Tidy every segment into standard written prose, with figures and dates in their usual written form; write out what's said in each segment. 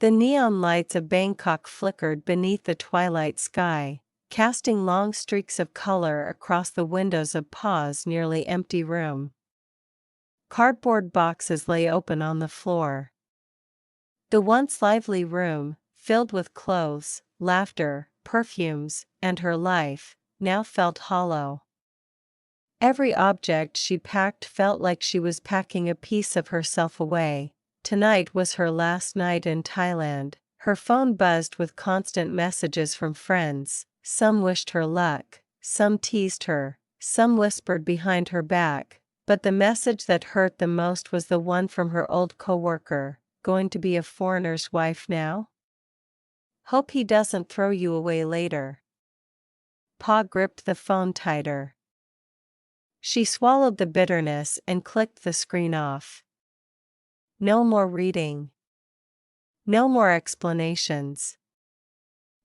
The neon lights of Bangkok flickered beneath the twilight sky, casting long streaks of color across the windows of Pa's nearly empty room. Cardboard boxes lay open on the floor. The once lively room, filled with clothes, laughter, perfumes, and her life, now felt hollow. Every object she packed felt like she was packing a piece of herself away. Tonight was her last night in Thailand. Her phone buzzed with constant messages from friends. Some wished her luck, some teased her, some whispered behind her back, but the message that hurt the most was the one from her old coworker. Going to be a foreigner's wife now? Hope he doesn't throw you away later. Pa gripped the phone tighter. She swallowed the bitterness and clicked the screen off. No more reading. No more explanations.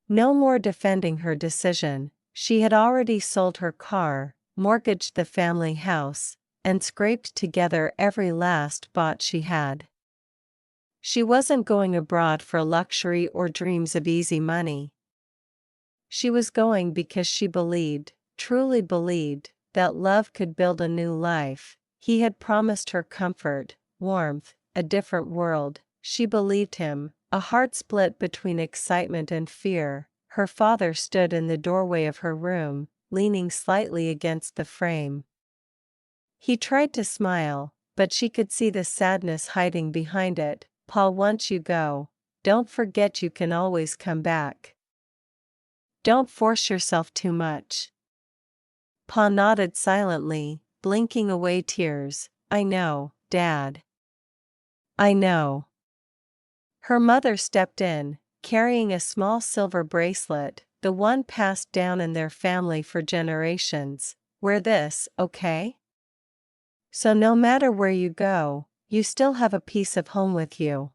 No more defending her decision. She had already sold her car, mortgaged the family house, and scraped together every last baht she had. She wasn't going abroad for luxury or dreams of easy money. She was going because she believed, truly believed, that love could build a new life. He had promised her comfort, warmth, a different world. She believed him. A heart split between excitement and fear. Her father stood in the doorway of her room, leaning slightly against the frame. He tried to smile, but she could see the sadness hiding behind it. Pa, once you go, don't forget you can always come back. Don't force yourself too much. Pa nodded silently, blinking away tears. I know, Dad. I know. Her mother stepped in, carrying a small silver bracelet, the one passed down in their family for generations. Wear this, okay? So no matter where you go, you still have a piece of home with you.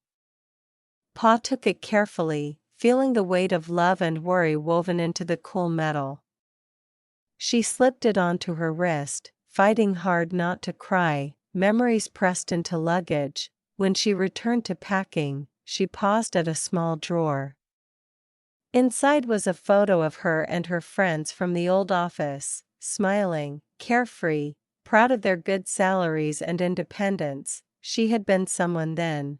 Pa took it carefully, feeling the weight of love and worry woven into the cool metal. She slipped it onto her wrist, fighting hard not to cry. Memories pressed into luggage. When she returned to packing, she paused at a small drawer. Inside was a photo of her and her friends from the old office, smiling, carefree, proud of their good salaries and independence. She had been someone then.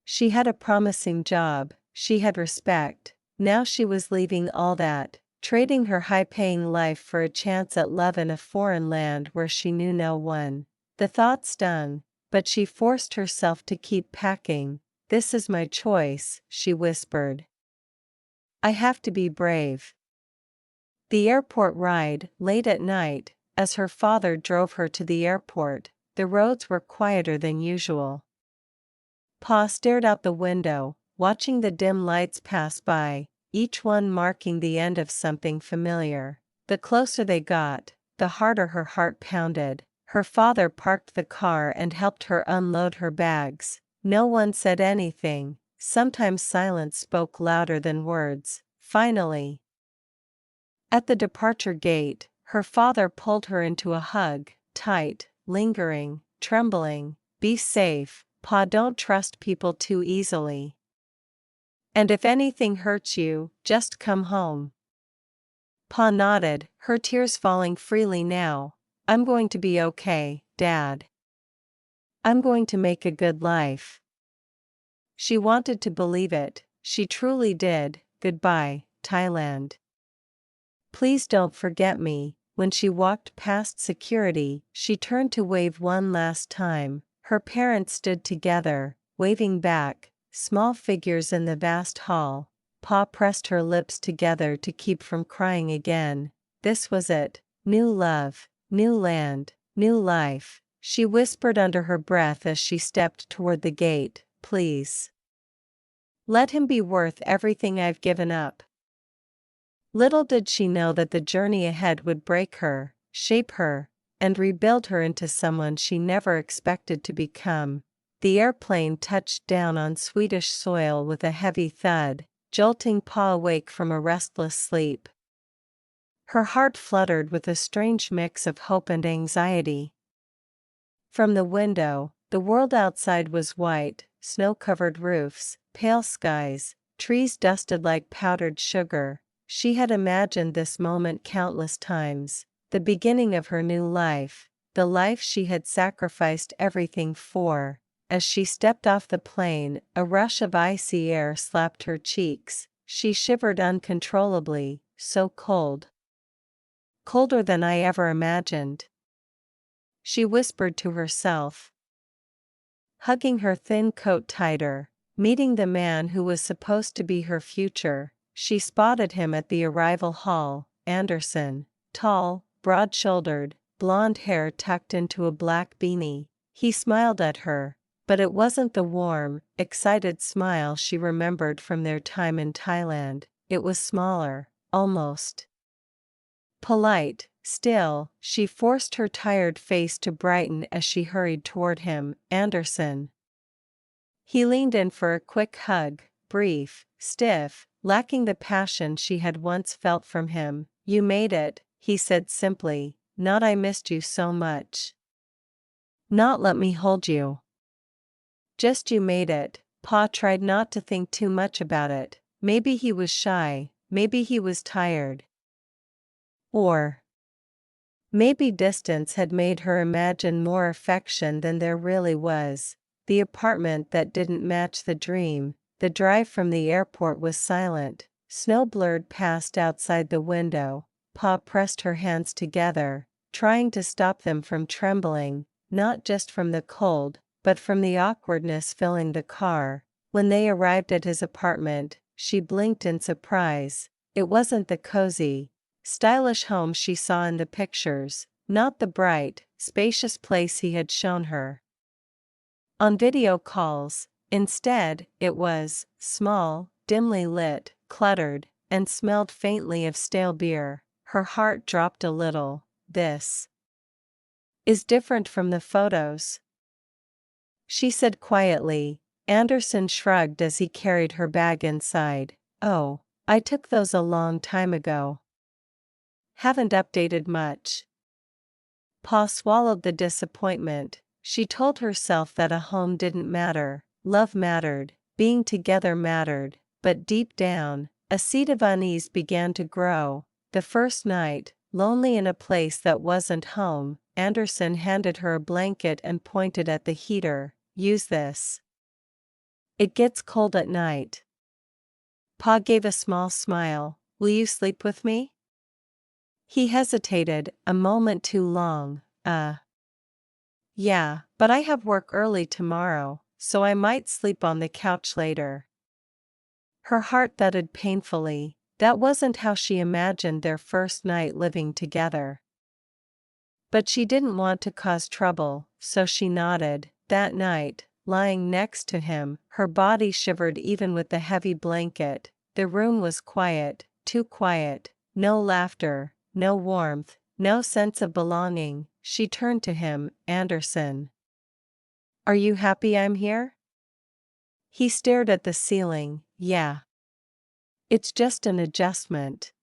She had a promising job, she had respect. Now she was leaving all that, trading her high-paying life for a chance at love in a foreign land where she knew no one. The thought stung, but she forced herself to keep packing. This is my choice, she whispered. I have to be brave. The airport ride, late at night, as her father drove her to the airport, the roads were quieter than usual. Pa stared out the window, watching the dim lights pass by, each one marking the end of something familiar. The closer they got, the harder her heart pounded. Her father parked the car and helped her unload her bags. No one said anything. Sometimes silence spoke louder than words. Finally, at the departure gate, her father pulled her into a hug, tight, lingering, trembling. Be safe, Pa. Don't trust people too easily. And if anything hurts you, just come home. Pa nodded, her tears falling freely now. I'm going to be okay, Dad. I'm going to make a good life. She wanted to believe it, she truly did. Goodbye, Thailand. Please don't forget me. When she walked past security, she turned to wave one last time. Her parents stood together, waving back, small figures in the vast hall. Pa pressed her lips together to keep from crying again. This was it. New love, new land, new life. She whispered under her breath as she stepped toward the gate. Please. Let him be worth everything I've given up. Little did she know that the journey ahead would break her, shape her, and rebuild her into someone she never expected to become. The airplane touched down on Swedish soil with a heavy thud, jolting Pa awake from a restless sleep. Her heart fluttered with a strange mix of hope and anxiety. From the window, the world outside was white, snow-covered roofs, pale skies, trees dusted like powdered sugar. She had imagined this moment countless times, the beginning of her new life, the life she had sacrificed everything for. As she stepped off the plane, a rush of icy air slapped her cheeks. She shivered uncontrollably, so cold. Colder than I ever imagined, she whispered to herself, hugging her thin coat tighter. Meeting the man who was supposed to be her future, she spotted him at the arrival hall. Anderson, tall, broad-shouldered, blonde hair tucked into a black beanie. He smiled at her, but it wasn't the warm, excited smile she remembered from their time in Thailand. It was smaller, almost polite. Still, she forced her tired face to brighten as she hurried toward him. Anderson. He leaned in for a quick hug, brief, stiff, lacking the passion she had once felt from him. You made it, he said simply, not I missed you so much. Not let me hold you. Just you made it. Pa tried not to think too much about it. Maybe he was shy, maybe he was tired. Or maybe distance had made her imagine more affection than there really was. The apartment that didn't match the dream. The drive from the airport was silent. Snow blurred past outside the window. Pa pressed her hands together, trying to stop them from trembling, not just from the cold, but from the awkwardness filling the car. When they arrived at his apartment, she blinked in surprise. It wasn't the cozy, stylish home she saw in the pictures, not the bright, spacious place he had shown her on video calls. Instead, it was small, dimly lit, cluttered, and smelled faintly of stale beer. Her heart dropped a little. This is different from the photos, she said quietly. Anderson shrugged as he carried her bag inside. Oh, I took those a long time ago. Haven't updated much. Pa swallowed the disappointment. She told herself that a home didn't matter, love mattered, being together mattered, but deep down, a seed of unease began to grow. The first night, lonely in a place that wasn't home, Anderson handed her a blanket and pointed at the heater. Use this. It gets cold at night. Pa gave a small smile. Will you sleep with me? He hesitated, a moment too long. Yeah, but I have work early tomorrow, so I might sleep on the couch later. Her heart thudded painfully. That wasn't how she imagined their first night living together. But she didn't want to cause trouble, so she nodded. That night, lying next to him, her body shivered even with the heavy blanket. The room was quiet, too quiet. No laughter, no warmth, no sense of belonging. She turned to him. Anderson. Are you happy I'm here? He stared at the ceiling. Yeah. It's just an adjustment.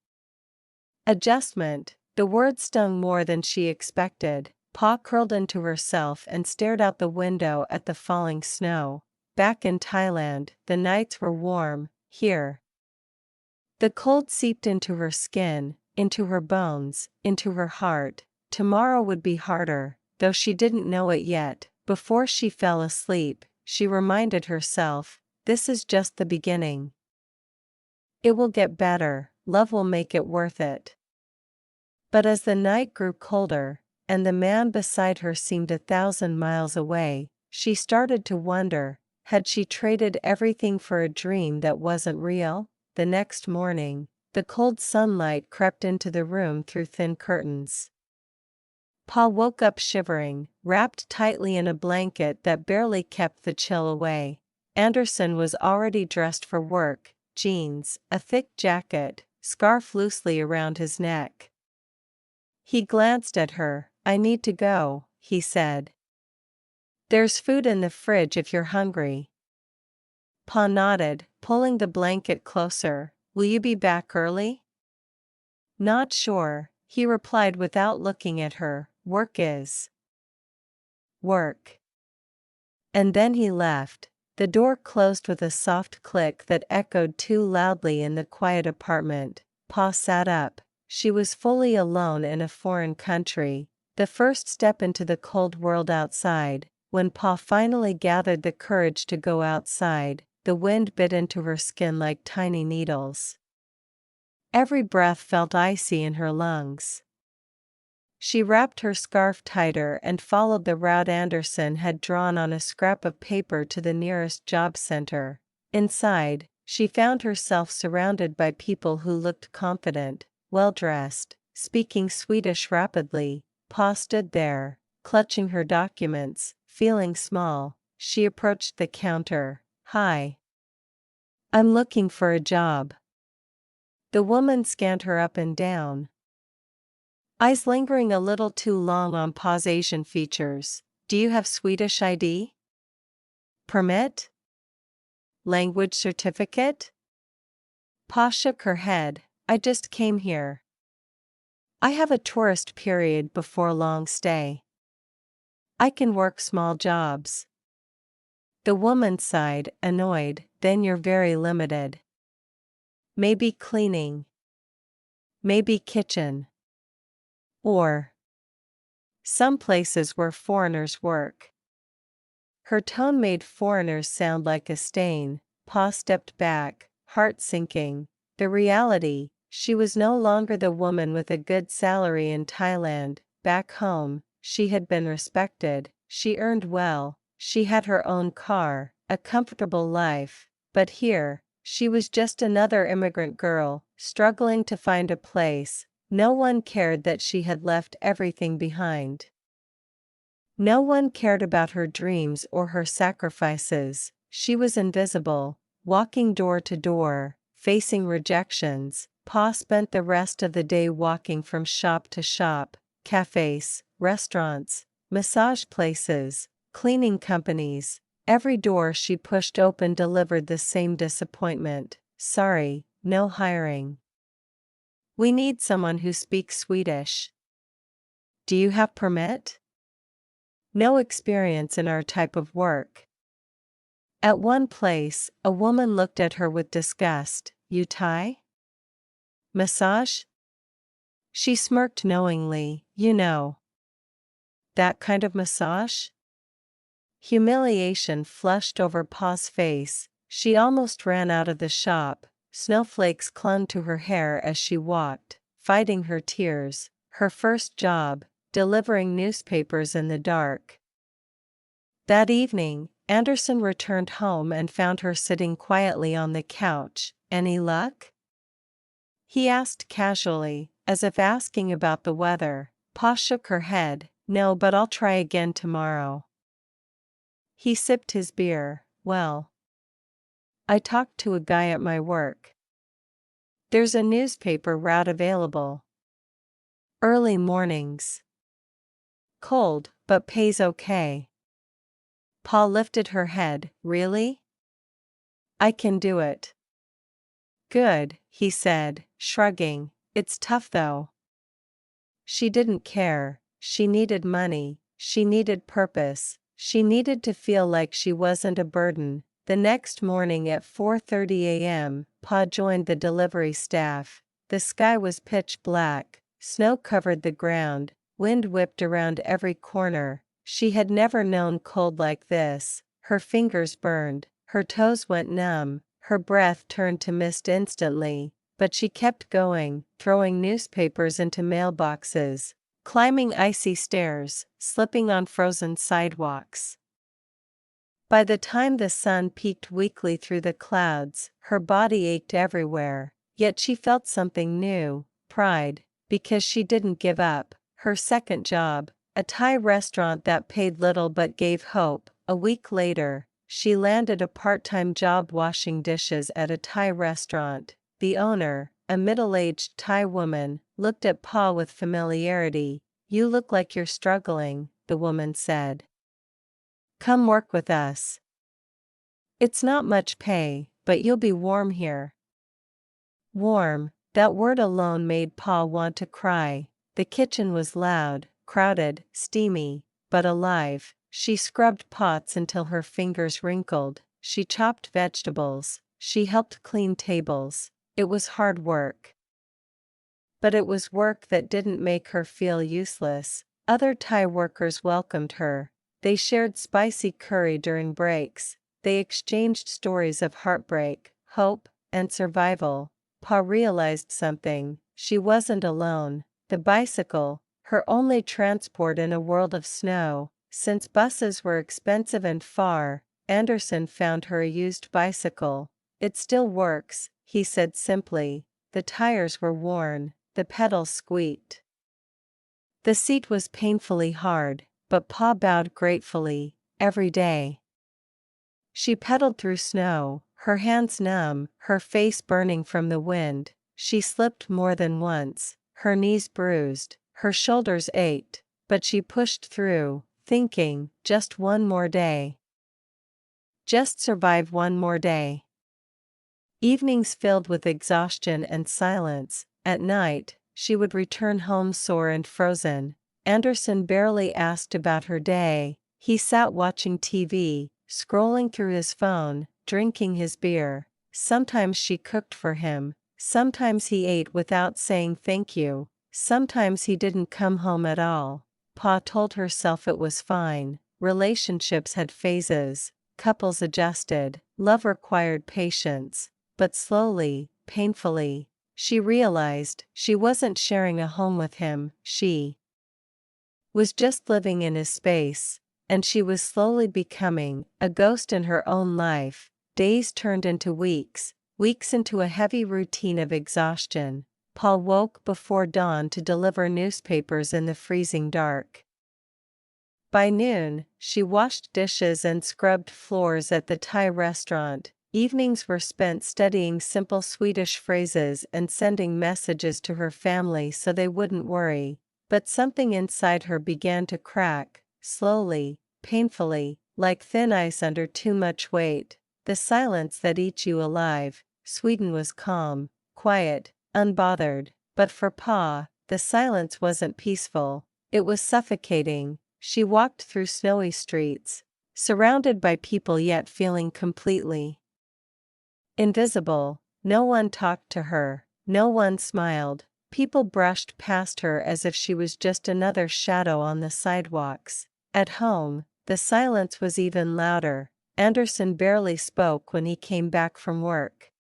Adjustment. The word stung more than she expected. Pa curled into herself and stared out the window at the falling snow. Back in Thailand, the nights were warm. Here, the cold seeped into her skin, into her bones, into her heart. Tomorrow would be harder, though she didn't know it yet. Before she fell asleep, she reminded herself, this is just the beginning. It will get better, love will make it worth it. But as the night grew colder, and the man beside her seemed 1,000 miles away, she started to wonder, had she traded everything for a dream that wasn't real? The next morning, the cold sunlight crept into the room through thin curtains. Pa woke up shivering, wrapped tightly in a blanket that barely kept the chill away. Anderson was already dressed for work, jeans, a thick jacket, scarf loosely around his neck. He glanced at her. I need to go, he said. There's food in the fridge if you're hungry. Pa nodded, pulling the blanket closer. Will you be back early? Not sure, he replied without looking at her. Work is work. And then he left. The door closed with a soft click that echoed too loudly in the quiet apartment. Pa sat up. She was fully alone in a foreign country, the first step into the cold world outside. When Pa finally gathered the courage to go outside, the wind bit into her skin like tiny needles. Every breath felt icy in her lungs. She wrapped her scarf tighter and followed the route Anderson had drawn on a scrap of paper to the nearest job center. Inside, she found herself surrounded by people who looked confident, well-dressed, speaking Swedish rapidly. Pa stood there, clutching her documents, feeling small. She approached the counter. "Hi. I'm looking for a job." The woman scanned her up and down, eyes lingering a little too long on Pa's Asian features. "Do you have Swedish ID? Permit? Language certificate?" Pa shook her head. "I just came here. I have a tourist period before long stay. I can work small jobs." The woman sighed, annoyed. "Then you're very limited. Maybe cleaning. Maybe kitchen. Or some places where foreigners work." Her tone made foreigners sound like a stain. Pa stepped back, heart sinking. The reality, she was no longer the woman with a good salary in Thailand. Back home, she had been respected, she earned well, she had her own car, a comfortable life. But here, she was just another immigrant girl, struggling to find a place. No one cared that she had left everything behind. No one cared about her dreams or her sacrifices. She was invisible, walking door to door, facing rejections. Pa spent the rest of the day walking from shop to shop, cafes, restaurants, massage places, cleaning companies. Every door she pushed open delivered the same disappointment. "Sorry, no hiring. We need someone who speaks Swedish." "Do you have permit?" "No experience in our type of work." At one place, a woman looked at her with disgust. "You Thai? Massage?" She smirked knowingly. "You know. That kind of massage?" Humiliation flushed over Pa's face. She almost ran out of the shop. Snowflakes clung to her hair as she walked, fighting her tears. Her first job, delivering newspapers in the dark. That evening, Anderson returned home and found her sitting quietly on the couch. "Any luck?" he asked casually, as if asking about the weather. Pa shook her head. "No, but I'll try again tomorrow." He sipped his beer. "Well, I talked to a guy at my work. There's a newspaper route available. Early mornings. Cold, but pays okay." Pa lifted her head. "Really? I can do it." "Good," he said, shrugging. "It's tough though." She didn't care. She needed money. She needed purpose. She needed to feel like she wasn't a burden. The next morning at 4:30 a.m., Pa joined the delivery staff. The sky was pitch black. Snow covered the ground. Wind whipped around every corner. She had never known cold like this. Her fingers burned. Her toes went numb. Her breath turned to mist instantly. But she kept going, throwing newspapers into mailboxes, climbing icy stairs, slipping on frozen sidewalks. By the time the sun peeked weakly through the clouds, her body ached everywhere. Yet she felt something new, pride, because she didn't give up. Her second job, a Thai restaurant that paid little but gave hope. A week later, she landed a part-time job washing dishes at a Thai restaurant. The owner, a middle-aged Thai woman, looked at Pa with familiarity. "You look like you're struggling," the woman said. "Come work with us. It's not much pay, but you'll be warm here." Warm, that word alone made Pa want to cry. The kitchen was loud, crowded, steamy, but alive. She scrubbed pots until her fingers wrinkled. she chopped vegetables, she helped clean tables. It was hard work. But it was work that didn't make her feel useless. Other Thai workers welcomed her. They shared spicy curry during breaks. They exchanged stories of heartbreak, hope, and survival. Pa realized something. She wasn't alone. The bicycle, her only transport in a world of snow. Since buses were expensive and far, Anderson found her a used bicycle. It still works, he said simply. The tires were worn, the pedals squeaked. The seat was painfully hard, but Pa bowed gratefully. Every day she pedaled through snow, her hands numb, her face burning from the wind. She slipped more than once, her knees bruised, her shoulders ached, but she pushed through, thinking, just one more day. Just survive one more day. Evenings filled with exhaustion and silence. At night, she would return home sore and frozen. Anderson barely asked about her day. He sat watching TV, scrolling through his phone, drinking his beer. Sometimes she cooked for him. Sometimes he ate without saying thank you. Sometimes he didn't come home at all. Pa told herself it was fine. Relationships had phases. Couples adjusted. Love required patience. But slowly, painfully, she realized she wasn't sharing a home with him. She was just living in his space, and she was slowly becoming a ghost in her own life. Days turned into weeks, weeks into a heavy routine of exhaustion. Paul woke before dawn to deliver newspapers in the freezing dark. By noon, she washed dishes and scrubbed floors at the Thai restaurant. Evenings were spent studying simple Swedish phrases and sending messages to her family so they wouldn't worry. But something inside her began to crack, slowly, painfully, like thin ice under too much weight. The silence that eats you alive. Sweden was calm, quiet, unbothered. But for Pa, the silence wasn't peaceful. It was suffocating. She walked through snowy streets, surrounded by people yet feeling completely invisible. No one talked to her. No one smiled. People brushed past her as if she was just another shadow on the sidewalks. At home, the silence was even louder. Anderson barely spoke when he came back from work.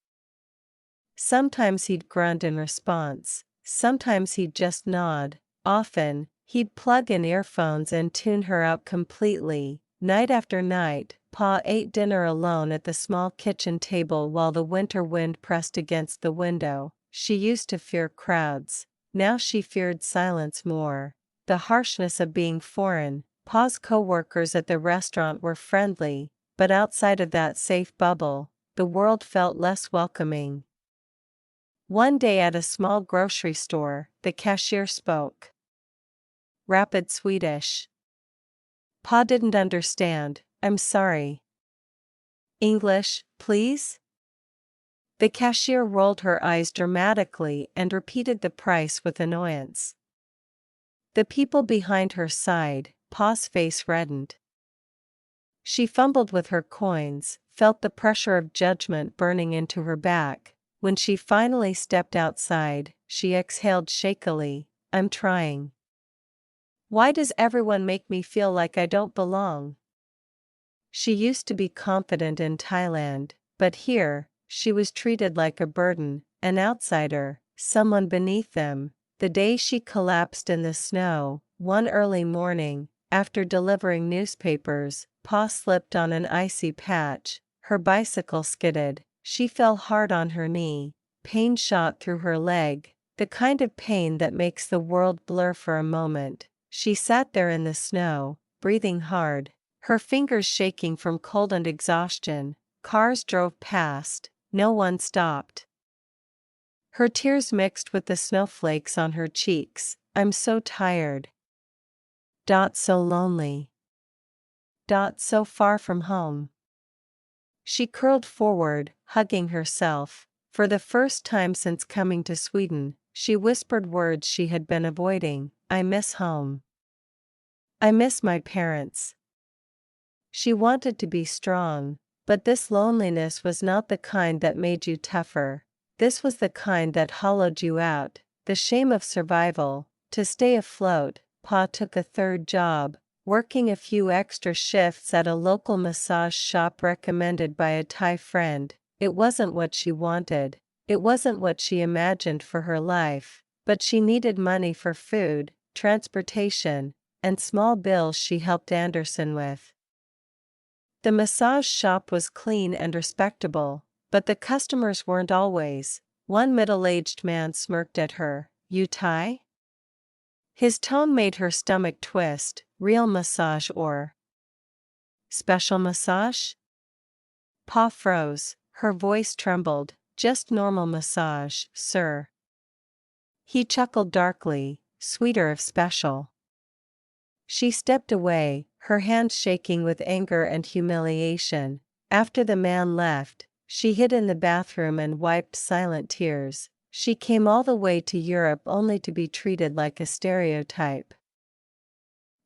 Sometimes he'd grunt in response. Sometimes he'd just nod. Often, he'd plug in earphones and tune her out completely. Night after night, Pa ate dinner alone at the small kitchen table while the winter wind pressed against the window. She used to fear crowds. Now she feared silence more. The harshness of being foreign. Pa's co-workers at the restaurant were friendly, but outside of that safe bubble, the world felt less welcoming. One day at a small grocery store, the cashier spoke rapid Swedish. Pa didn't understand. I'm sorry. English, please? The cashier rolled her eyes dramatically and repeated the price with annoyance. The people behind her sighed. Pa's face reddened. She fumbled with her coins, felt the pressure of judgment burning into her back. When she finally stepped outside, she exhaled shakily. I'm trying. Why does everyone make me feel like I don't belong? She used to be confident in Thailand, but here, she was treated like a burden, an outsider, someone beneath them. The day she collapsed in the snow, one early morning, after delivering newspapers, Pa slipped on an icy patch. Her bicycle skidded. She fell hard on her knee. Pain shot through her leg, the kind of pain that makes the world blur for a moment. She sat there in the snow, breathing hard, her fingers shaking from cold and exhaustion. Cars drove past. No one stopped. Her tears mixed with the snowflakes on her cheeks. I'm so tired. So lonely. So far from home. She curled forward, hugging herself. For the first time since coming to Sweden, she whispered words she had been avoiding. I miss home. I miss my parents. She wanted to be strong, But this loneliness was not the kind that made you tougher. This was the kind that hollowed you out, the shame of survival. To stay afloat, Pa took a third job, working a few extra shifts at a local massage shop recommended by a Thai friend. It wasn't what she wanted. It wasn't what she imagined for her life, but she needed money for food, transportation, and small bills she helped Anderson with. The massage shop was clean and respectable, but the customers weren't always. One middle-aged man smirked at her. "You Thai?" His tone made her stomach twist. "Real massage or special massage?" Pa froze. Her voice trembled. "Just normal massage, sir." He chuckled darkly. "Sweeter if special." She stepped away, her hands shaking with anger and humiliation. After the man left, she hid in the bathroom and wiped silent tears. She came all the way to Europe only to be treated like a stereotype.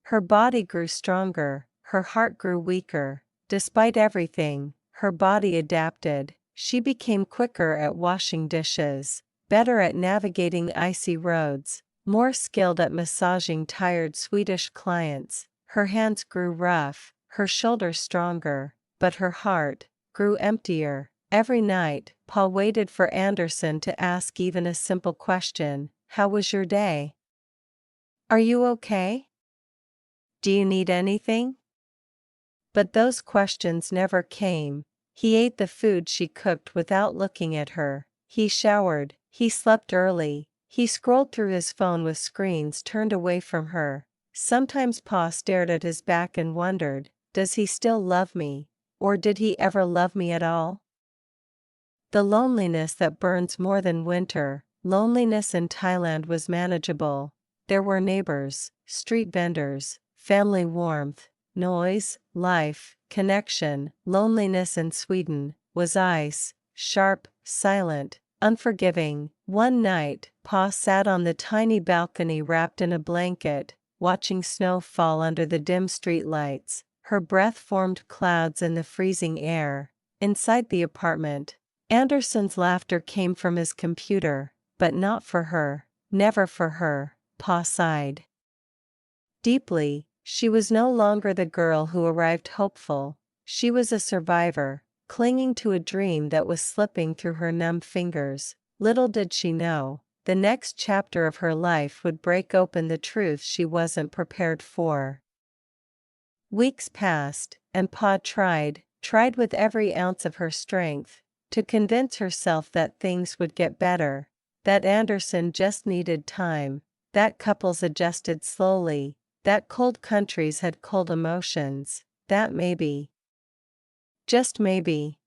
Her body grew stronger, her heart grew weaker. Despite everything, her body adapted. She became quicker at washing dishes, better at navigating icy roads, more skilled at massaging tired Swedish clients. Her hands grew rough, her shoulders stronger, but her heart grew emptier. Every night, Paul waited for Anderson to ask even a simple question. "How was your day? Are you okay? Do you need anything?" But those questions never came. He ate the food she cooked without looking at her. He showered, he slept early, he scrolled through his phone with screens turned away from her. Sometimes Pa stared at his back and wondered, does he still love me? Or did he ever love me at all? The loneliness that burns more than winter, loneliness in Thailand was manageable. There were neighbors, street vendors, family warmth, noise, life, connection. Loneliness in Sweden was ice, sharp, silent, unforgiving. One night, Pa sat on the tiny balcony wrapped in a blanket, watching snow fall under the dim street lights. Her breath formed clouds in the freezing air. Inside the apartment, Anderson's laughter came from his computer, but not for her, never for her. Pa sighed deeply. She was no longer the girl who arrived hopeful. She was a survivor, clinging to a dream that was slipping through her numb fingers. Little did she know, the next chapter of her life would break open the truth she wasn't prepared for. Weeks passed, and Pa tried with every ounce of her strength, to convince herself that things would get better, that Anderson just needed time, that couples adjusted slowly, that cold countries had cold emotions, that maybe, just maybe,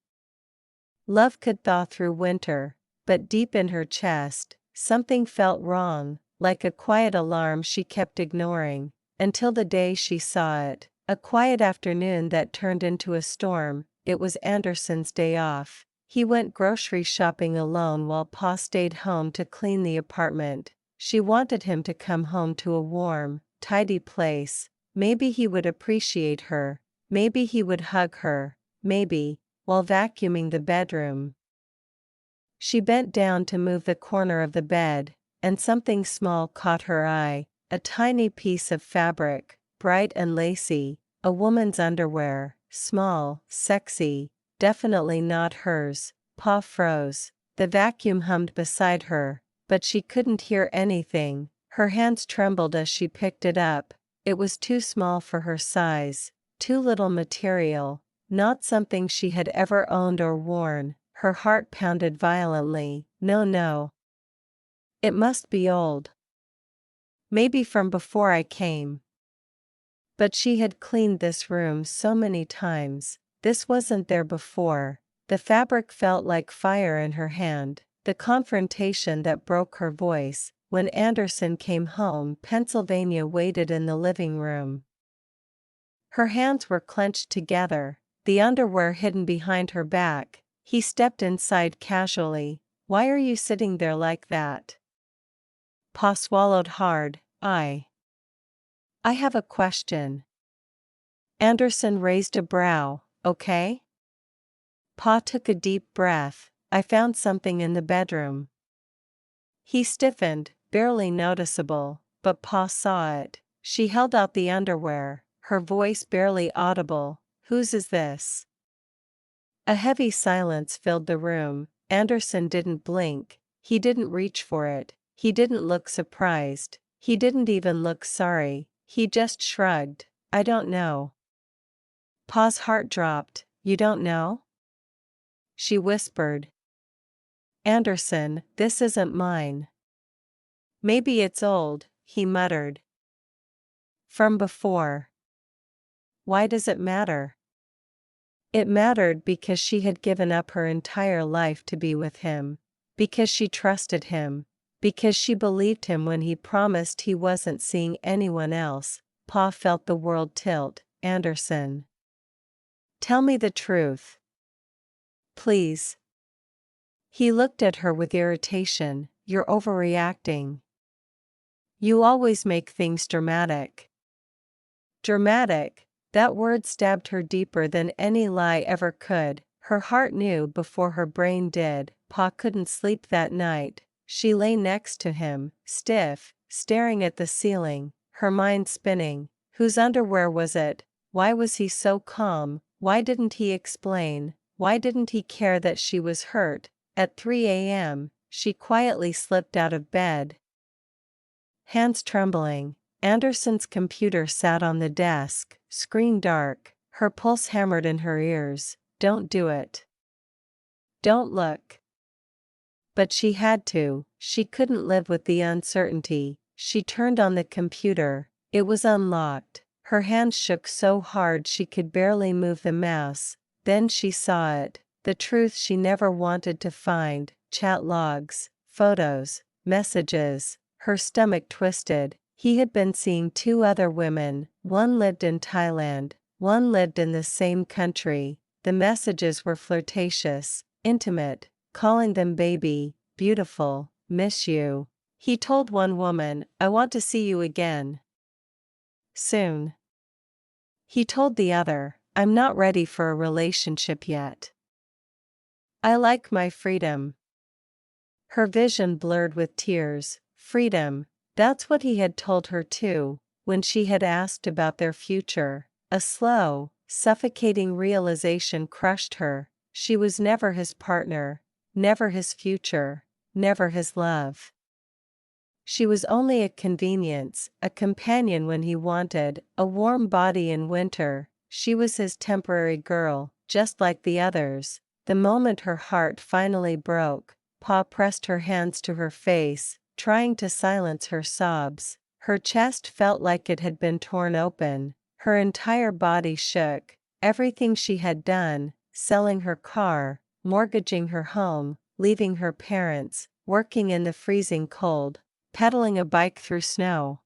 love could thaw through winter. But deep in her chest, something felt wrong, like a quiet alarm she kept ignoring, until the day she saw it. A quiet afternoon that turned into a storm. It was Anderson's day off. He went grocery shopping alone while Pa stayed home to clean the apartment. She wanted him to come home to a warm, tidy place. Maybe he would appreciate her. Maybe he would hug her. Maybe, while vacuuming the bedroom. She bent down to move the corner of the bed, and something small caught her eye. A tiny piece of fabric, bright and lacy, a woman's underwear, small, sexy, definitely not hers. Pa froze. The vacuum hummed beside her, but she couldn't hear anything. Her hands trembled as she picked it up. It was too small for her size, too little material, not something she had ever owned or worn. Her heart pounded violently. No. It must be old. Maybe from before I came. But she had cleaned this room so many times. This wasn't there before. The fabric felt like fire in her hand. The confrontation that broke her voice. When Anderson came home, Pennsylvania waited in the living room. Her hands were clenched together, the underwear hidden behind her back. He stepped inside casually. "Why are you sitting there like that?" Pa swallowed hard. I have a question. Anderson raised a brow. Okay? Pa took a deep breath. I found something in the bedroom. He stiffened, barely noticeable, but Pa saw it. She held out the underwear, her voice barely audible. Whose is this? A heavy silence filled the room. Anderson didn't blink. He didn't reach for it. He didn't look surprised. He didn't even look sorry. He just shrugged. I don't know. Pa's heart dropped. You don't know? She whispered. Anderson, this isn't mine. Maybe it's old, he muttered. From before. Why does it matter? It mattered because she had given up her entire life to be with him, because she trusted him, because she believed him when he promised he wasn't seeing anyone else. Pa felt the world tilt. Anderson. Tell me the truth. Please. He looked at her with irritation. You're overreacting. You always make things dramatic. Dramatic. That word stabbed her deeper than any lie ever could. Her heart knew before her brain did. Pa couldn't sleep that night. She lay next to him, stiff, staring at the ceiling, her mind spinning. Whose underwear was it? Why was he so calm? Why didn't he explain? Why didn't he care that she was hurt? At 3 a.m., she quietly slipped out of bed. Hands trembling, Anderson's computer sat on the desk, screen dark, her pulse hammered in her ears. Don't do it. Don't look. But she had to. She couldn't live with the uncertainty. She turned on the computer. It was unlocked. Her hands shook so hard she could barely move the mouse. Then she saw it. The truth she never wanted to find. Chat logs, photos, messages. Her stomach twisted. He had been seeing two other women. One lived in Thailand. One lived in the same country. The messages were flirtatious, intimate, calling them baby, beautiful, miss you. He told one woman, I want to see you again. Soon. He told the other, I'm not ready for a relationship yet. I like my freedom. Her vision blurred with tears. Freedom. That's what he had told her too, when she had asked about their future. A slow, suffocating realization crushed her. She was never his partner, never his future, never his love. She was only a convenience, a companion when he wanted, a warm body in winter. She was his temporary girl, just like the others. The moment her heart finally broke, Pa pressed her hands to her face, trying to silence her sobs. Her chest felt like it had been torn open. Her entire body shook. Everything she had done, selling her car, mortgaging her home, leaving her parents, working in the freezing cold, pedaling a bike through snow,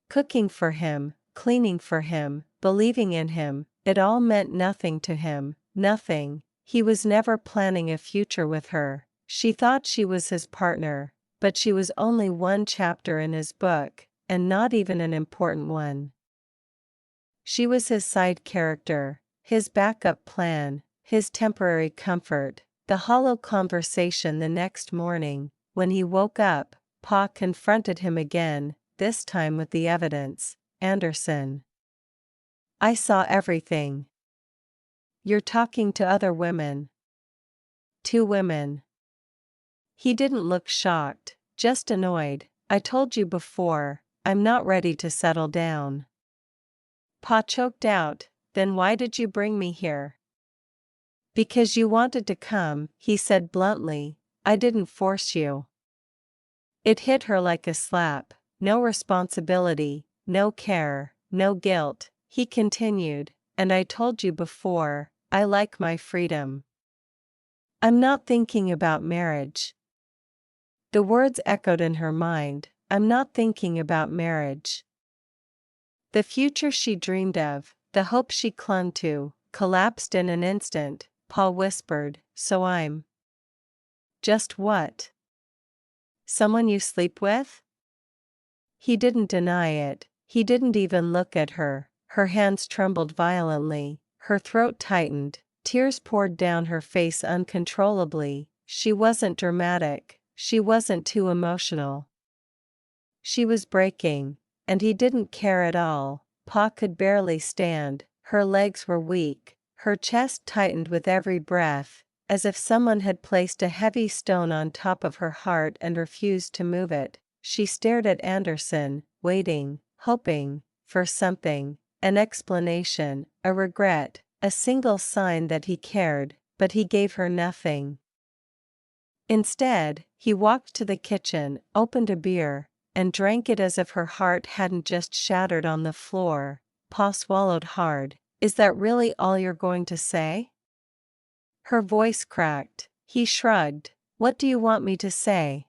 cooking for him, cleaning for him, believing in him, it all meant nothing to him, nothing. He was never planning a future with her. She thought she was his partner, but she was only one chapter in his book, and not even an important one. She was his side character, his backup plan, his temporary comfort. The hollow conversation the next morning, when he woke up, Pa confronted him again, this time with the evidence. Anderson. I saw everything. You're talking to other women. 2 women. He didn't look shocked, just annoyed. I told you before, I'm not ready to settle down. Pa choked out, then why did you bring me here? Because you wanted to come, he said bluntly. I didn't force you. It hit her like a slap. No responsibility, no care, no guilt. He continued, and I told you before, I like my freedom. I'm not thinking about marriage. The words echoed in her mind. I'm not thinking about marriage. The future she dreamed of, the hope she clung to, collapsed in an instant. Paul whispered, so I'm. Just what? Someone you sleep with? He didn't deny it. He didn't even look at her. Her hands trembled violently. Her throat tightened. Tears poured down her face uncontrollably. She wasn't dramatic, she wasn't too emotional. She was breaking, and he didn't care at all. Pa could barely stand, her legs were weak, her chest tightened with every breath, as if someone had placed a heavy stone on top of her heart and refused to move it. She stared at Anderson, waiting, hoping for something, an explanation, a regret, a single sign that he cared, but he gave her nothing. Instead, he walked to the kitchen, opened a beer, and drank it as if her heart hadn't just shattered on the floor. Pa swallowed hard. Is that really all you're going to say? Her voice cracked. He shrugged. What do you want me to say?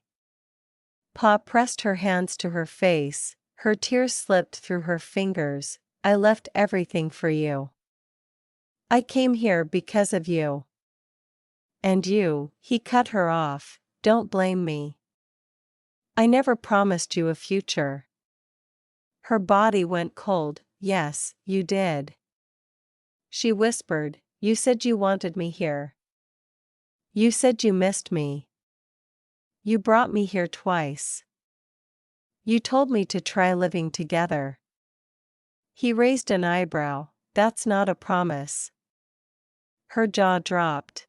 Pa pressed her hands to her face, her tears slipped through her fingers. I left everything for you. I came here because of you. And you, he cut her off, don't blame me. I never promised you a future. Her body went cold. Yes, you did. She whispered, you said you wanted me here. You said you missed me. You brought me here twice. You told me to try living together. He raised an eyebrow. That's not a promise. Her jaw dropped.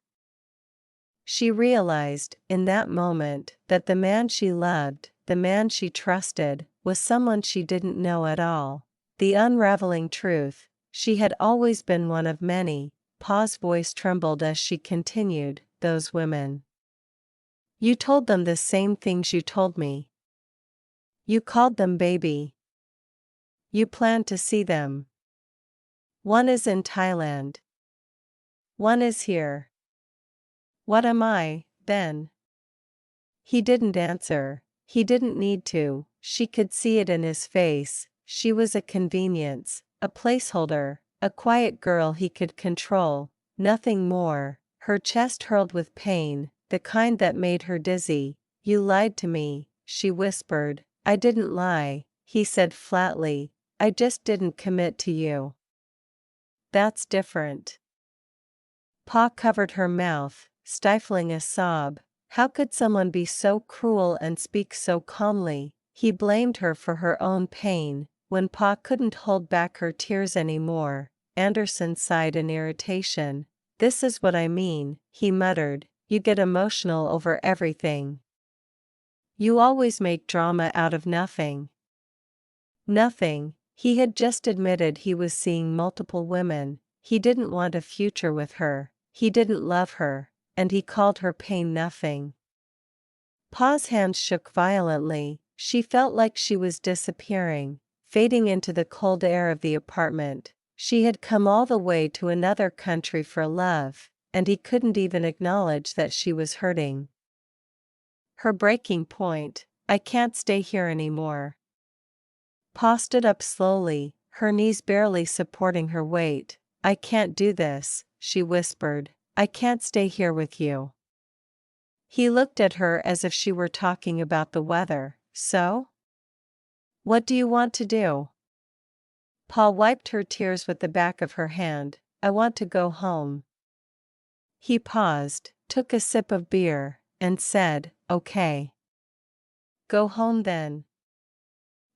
She realized, in that moment, that the man she loved, the man she trusted, was someone she didn't know at all. The unraveling truth, she had always been one of many. Pa's voice trembled as she continued, those women. You told them the same things you told me. You called them baby. You planned to see them. One is in Thailand. One is here. What am I, then? He didn't answer. He didn't need to. She could see it in his face. She was a convenience, a placeholder, a quiet girl he could control, nothing more. Her chest hurled with pain, the kind that made her dizzy. You lied to me, she whispered. I didn't lie, he said flatly. I just didn't commit to you. That's different. Pa covered her mouth, stifling a sob. How could someone be so cruel and speak so calmly? He blamed her for her own pain. When Pa couldn't hold back her tears anymore, Anderson sighed in irritation. This is what I mean, he muttered. You get emotional over everything. You always make drama out of nothing. Nothing. He had just admitted he was seeing multiple women. He didn't want a future with her. He didn't love her. And he called her pain nothing. Pa's hands shook violently. She felt like she was disappearing, fading into the cold air of the apartment. She had come all the way to another country for love, and he couldn't even acknowledge that she was hurting. Her breaking point, I can't stay here anymore. Pa stood up slowly, her knees barely supporting her weight. I can't do this, she whispered. I can't stay here with you. He looked at her as if she were talking about the weather. So? What do you want to do? Pa wiped her tears with the back of her hand. I want to go home. He paused, took a sip of beer, and said, okay. Go home then.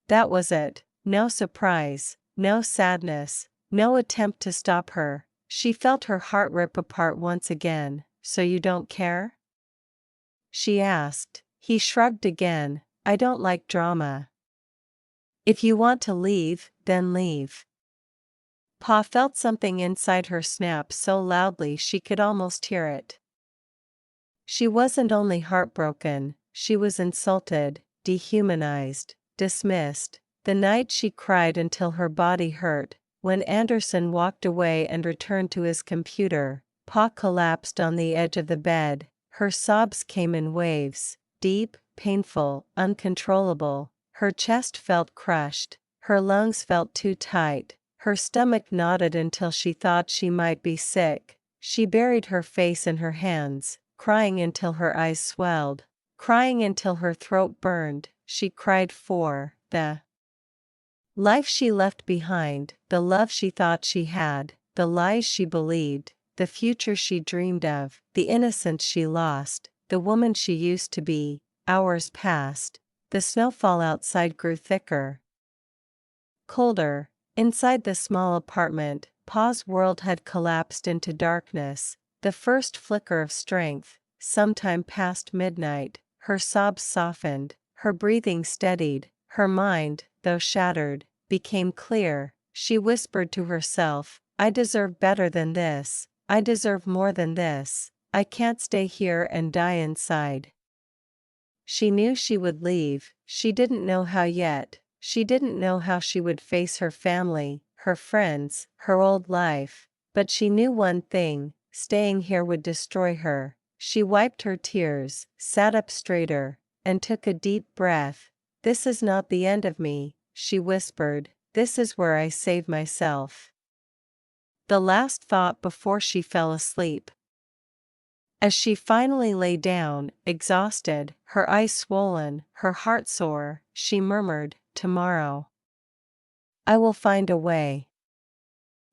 That was it. No surprise, no sadness, no attempt to stop her. She felt her heart rip apart once again. So you don't care? She asked. He shrugged again. I don't like drama. If you want to leave, then leave. Pa felt something inside her snap so loudly she could almost hear it. She wasn't only heartbroken, she was insulted, dehumanized, dismissed. The night she cried until her body hurt. When Anderson walked away and returned to his computer, Pa collapsed on the edge of the bed. Her sobs came in waves, deep, painful, uncontrollable. Her chest felt crushed, her lungs felt too tight, her stomach knotted until she thought she might be sick. She buried her face in her hands, crying until her eyes swelled, crying until her throat burned. She cried for the life she left behind, the love she thought she had, the lies she believed. the future she dreamed of, the innocence she lost, the woman she used to be. Hours passed. The snowfall outside grew thicker, colder. Inside the small apartment, Pa's world had collapsed into darkness. The first flicker of strength, sometime past midnight, her sobs softened, her breathing steadied, her mind, though shattered, became clear. She whispered to herself, "I deserve better than this, I deserve more than this, I can't stay here and die inside." She knew she would leave, she didn't know how yet, she didn't know how she would face her family, her friends, her old life, but she knew one thing: staying here would destroy her. She wiped her tears, sat up straighter, and took a deep breath. "This is not the end of me," she whispered, "this is where I save myself." The last thought before she fell asleep. As she finally lay down, exhausted, her eyes swollen, her heart sore, she murmured, "Tomorrow I will find a way."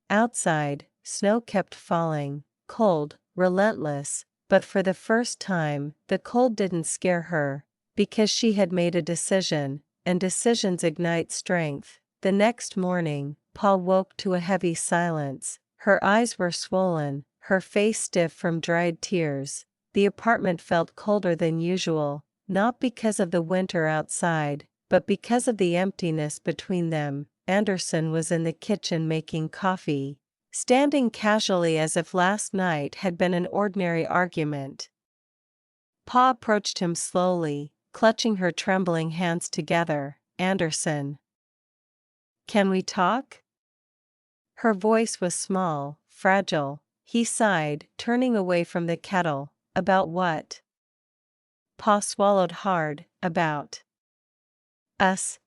Outside, snow kept falling, cold, relentless, but for the first time, the cold didn't scare her, because she had made a decision, and decisions ignite strength. The next morning, Paul woke to a heavy silence. Her eyes were swollen, her face stiff from dried tears. The apartment felt colder than usual, not because of the winter outside, but because of the emptiness between them. Anderson was in the kitchen making coffee, standing casually as if last night had been an ordinary argument. Pa approached him slowly, clutching her trembling hands together. "Anderson, can we talk?" Her voice was small, fragile. He sighed, turning away from the kettle. "About what?" Pa swallowed hard. "About us."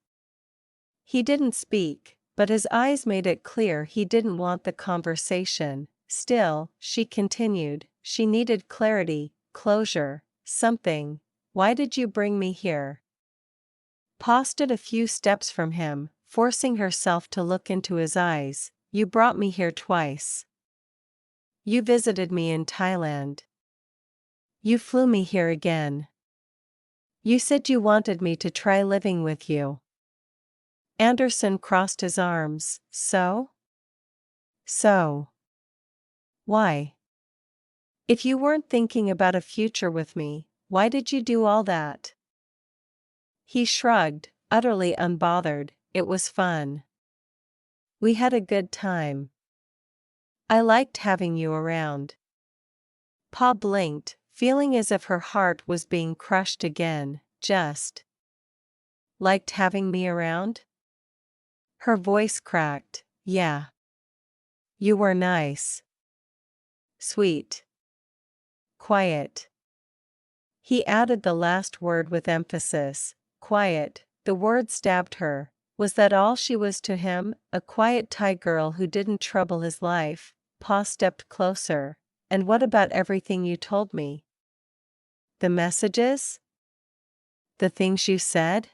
He didn't speak, but his eyes made it clear he didn't want the conversation. Still, she continued, she needed clarity, closure, something. "Why did you bring me here?" Pa stood a few steps from him, forcing herself to look into his eyes. "You brought me here twice. You visited me in Thailand. You flew me here again. You said you wanted me to try living with you." Anderson crossed his arms. "So? So? Why? If you weren't thinking about a future with me, why did you do all that?" He shrugged, utterly unbothered. "It was fun. We had a good time. I liked having you around." Pa blinked, feeling as if her heart was being crushed again. "Just liked having me around?" Her voice cracked. "Yeah. You were nice. Sweet. Quiet." He added the last word with emphasis. Quiet. The word stabbed her. Was that all she was to him? A quiet Thai girl who didn't trouble his life? Pa stepped closer. "And what about everything you told me? The messages? The things you said?"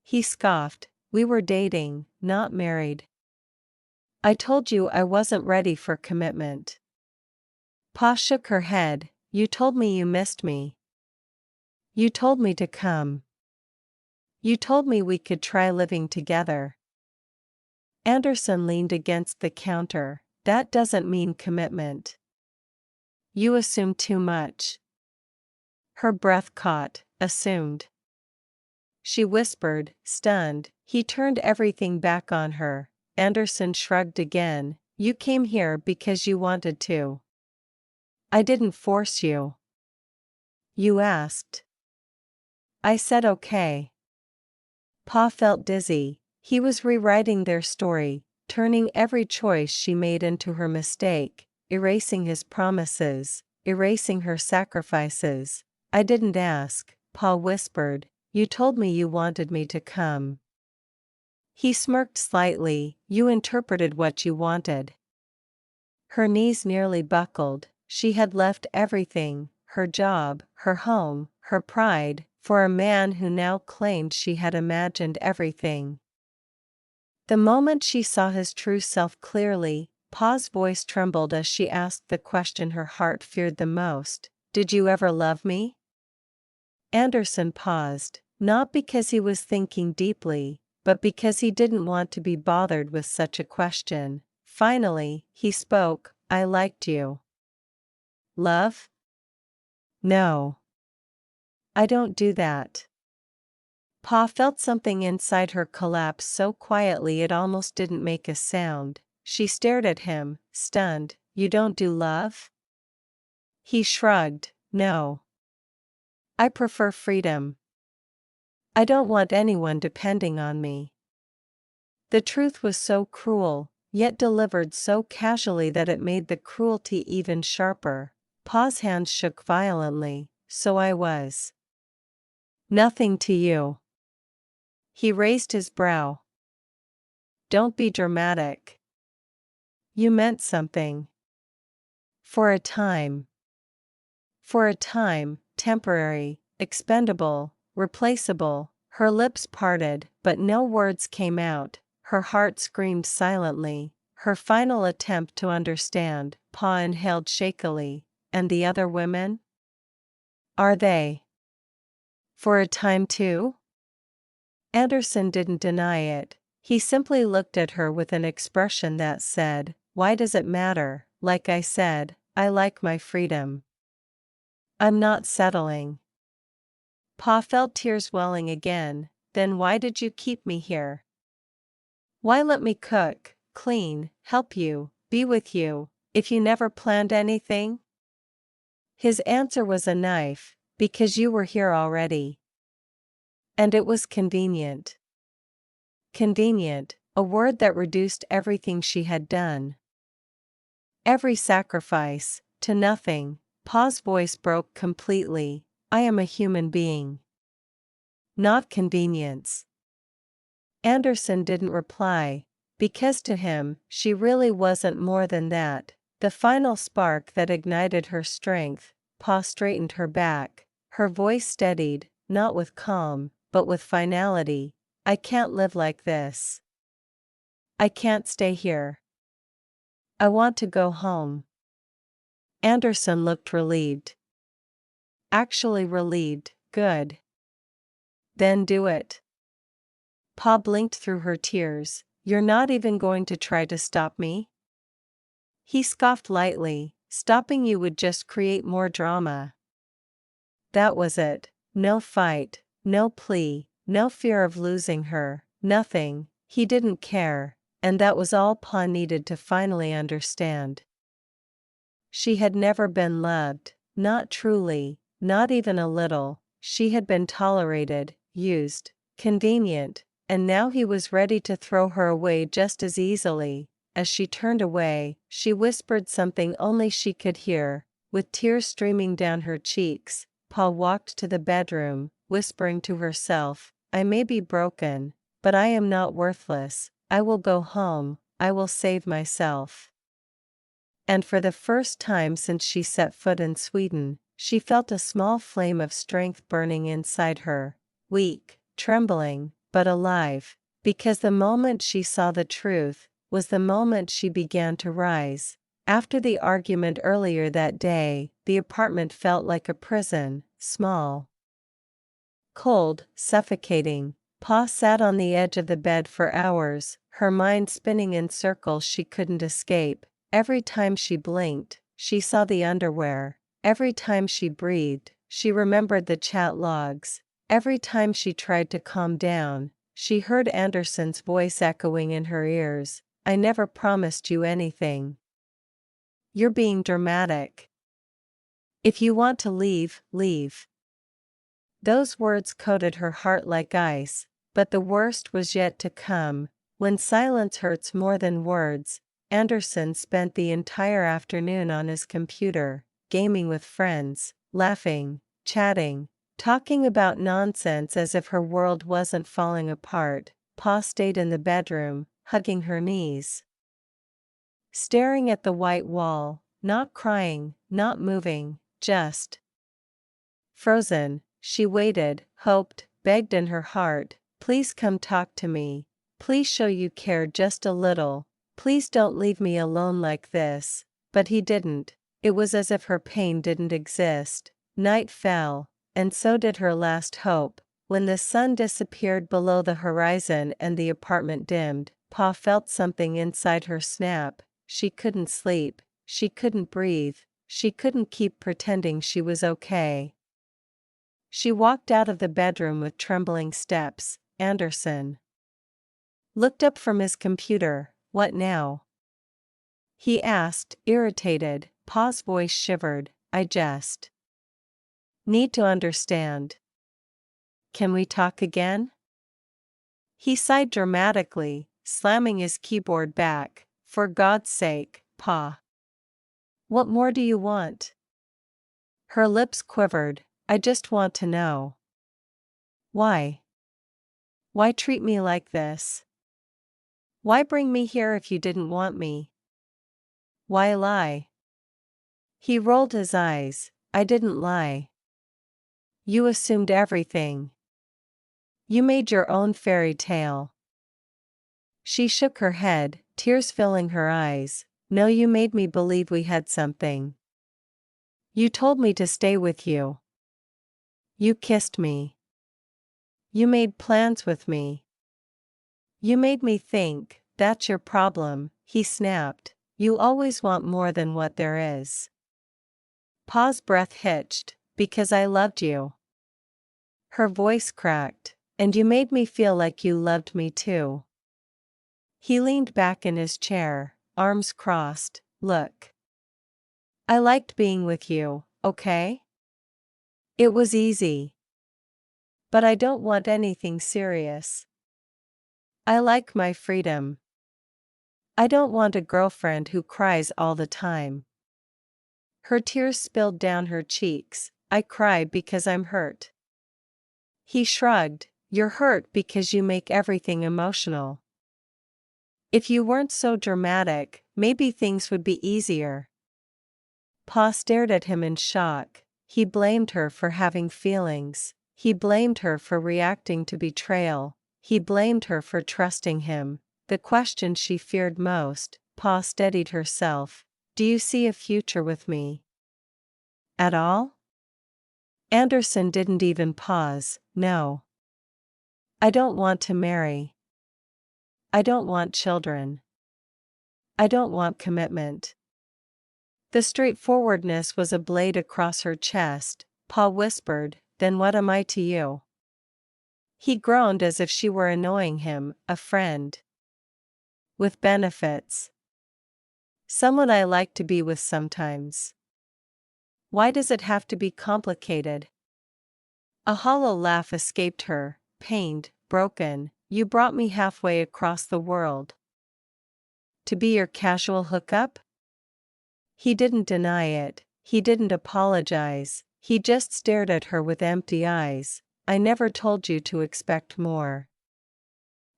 He scoffed. "We were dating, not married. I told you I wasn't ready for commitment." Pa shook her head. "You told me you missed me. You told me to come. You told me we could try living together." Anderson leaned against the counter. "That doesn't mean commitment. You assume too much." Her breath caught. "Assumed?" She whispered, stunned. He turned everything back on her. Anderson shrugged again. "You came here because you wanted to. I didn't force you. You asked. I said okay." Pa felt dizzy. He was rewriting their story, turning every choice she made into her mistake, erasing his promises, erasing her sacrifices. "I didn't ask," Pa whispered. "You told me you wanted me to come." He smirked slightly. "You interpreted what you wanted." Her knees nearly buckled. She had left everything, her job, her home, her pride, for a man who now claimed she had imagined everything. The moment she saw his true self clearly, Pa's voice trembled as she asked the question her heart feared the most. Did you ever love me? Anderson paused, not because he was thinking deeply, but because he didn't want to be bothered with such a question. Finally, he spoke, I liked you. Love? No. I don't do that. Pa felt something inside her collapse so quietly it almost didn't make a sound. She stared at him, stunned. You don't do love? He shrugged, no. I prefer freedom. I don't want anyone depending on me. The truth was so cruel, yet delivered so casually that it made the cruelty even sharper. Pa's hands shook violently. So I was. Nothing to you. He raised his brow. Don't be dramatic. You meant something. For a time. For a time, temporary, expendable, replaceable. Her lips parted, but no words came out. Her heart screamed silently. Her final attempt to understand. Pa inhaled shakily. And the other women? Are they? For a time too? Anderson didn't deny it. He simply looked at her with an expression that said, why does it matter? Like I said, I like my freedom. I'm not settling. Pa felt tears welling again. Then why did you keep me here? Why let me cook, clean, help you, be with you, if you never planned anything? His answer was a knife, because you were here already. And it was convenient. Convenient, a word that reduced everything she had done. Every sacrifice, to nothing. Pa's voice broke completely. I am a human being. Not convenience. Anderson didn't reply, because to him, she really wasn't more than that. The final spark that ignited her strength. Pa straightened her back. Her voice steadied, not with calm, but with finality. I can't live like this. I can't stay here. I want to go home. Anderson looked relieved. Actually relieved, good. Then do it. Pa blinked through her tears. You're not even going to try to stop me? He scoffed lightly. Stopping you would just create more drama. That was it. No fight, no plea, no fear of losing her, nothing. He didn't care, and that was all Pa needed to finally understand. She had never been loved, not truly, not even a little. She had been tolerated, used, convenient, and now he was ready to throw her away just as easily. As she turned away, she whispered something only she could hear, with tears streaming down her cheeks. Pa walked to the bedroom, whispering to herself, I may be broken, but I am not worthless. I will go home, I will save myself. And for the first time since she set foot in Sweden, she felt a small flame of strength burning inside her, weak, trembling, but alive, because the moment she saw the truth was the moment she began to rise. After the argument earlier that day, the apartment felt like a prison, small, cold, suffocating. Pa sat on the edge of the bed for hours, her mind spinning in circles she couldn't escape. Every time she blinked, she saw the underwear. Every time she breathed, she remembered the chat logs. Every time she tried to calm down, she heard Anderson's voice echoing in her ears. I never promised you anything. You're being dramatic. If you want to leave, leave. Those words coated her heart like ice, but the worst was yet to come. When silence hurts more than words, Anderson spent the entire afternoon on his computer, gaming with friends, laughing, chatting, talking about nonsense as if her world wasn't falling apart. Pa stayed in the bedroom, hugging her knees, staring at the white wall, not crying, not moving, just frozen. She waited, hoped, begged in her heart, please come talk to me. Please show you care just a little. Please don't leave me alone like this. But he didn't. It was as if her pain didn't exist. Night fell, and so did her last hope. When the sun disappeared below the horizon and the apartment dimmed, Pa felt something inside her snap. She couldn't sleep, she couldn't breathe, she couldn't keep pretending she was okay. She walked out of the bedroom with trembling steps. Anderson looked up from his computer. What now? He asked, irritated. Pa's voice shivered. I just need to understand. Can we talk again? He sighed dramatically, slamming his keyboard back. For God's sake, Pa. What more do you want? Her lips quivered. I just want to know. Why? Why treat me like this? Why bring me here if you didn't want me? Why lie? He rolled his eyes. I didn't lie. You assumed everything. You made your own fairy tale. She shook her head, tears filling her eyes. No, you made me believe we had something. You told me to stay with you. You kissed me. You made plans with me. You made me think. That's your problem, he snapped. You always want more than what there is. Pa's breath hitched. Because I loved you. Her voice cracked. And you made me feel like you loved me too. He leaned back in his chair, arms crossed. Look. I liked being with you, okay? It was easy. But I don't want anything serious. I like my freedom. I don't want a girlfriend who cries all the time. Her tears spilled down her cheeks. I cry because I'm hurt. He shrugged. You're hurt because you make everything emotional. If you weren't so dramatic, maybe things would be easier. Pa stared at him in shock. He blamed her for having feelings. He blamed her for reacting to betrayal. He blamed her for trusting him. The question she feared most. Pa steadied herself. Do you see a future with me? At all? Anderson didn't even pause. No. I don't want to marry. I don't want children. I don't want commitment. The straightforwardness was a blade across her chest. Pa whispered, then what am I to you? He groaned as if she were annoying him. A friend. With benefits. Someone I like to be with sometimes. Why does it have to be complicated? A hollow laugh escaped her, pained, broken. You brought me halfway across the world. To be your casual hookup? He didn't deny it, he didn't apologize, he just stared at her with empty eyes. I never told you to expect more.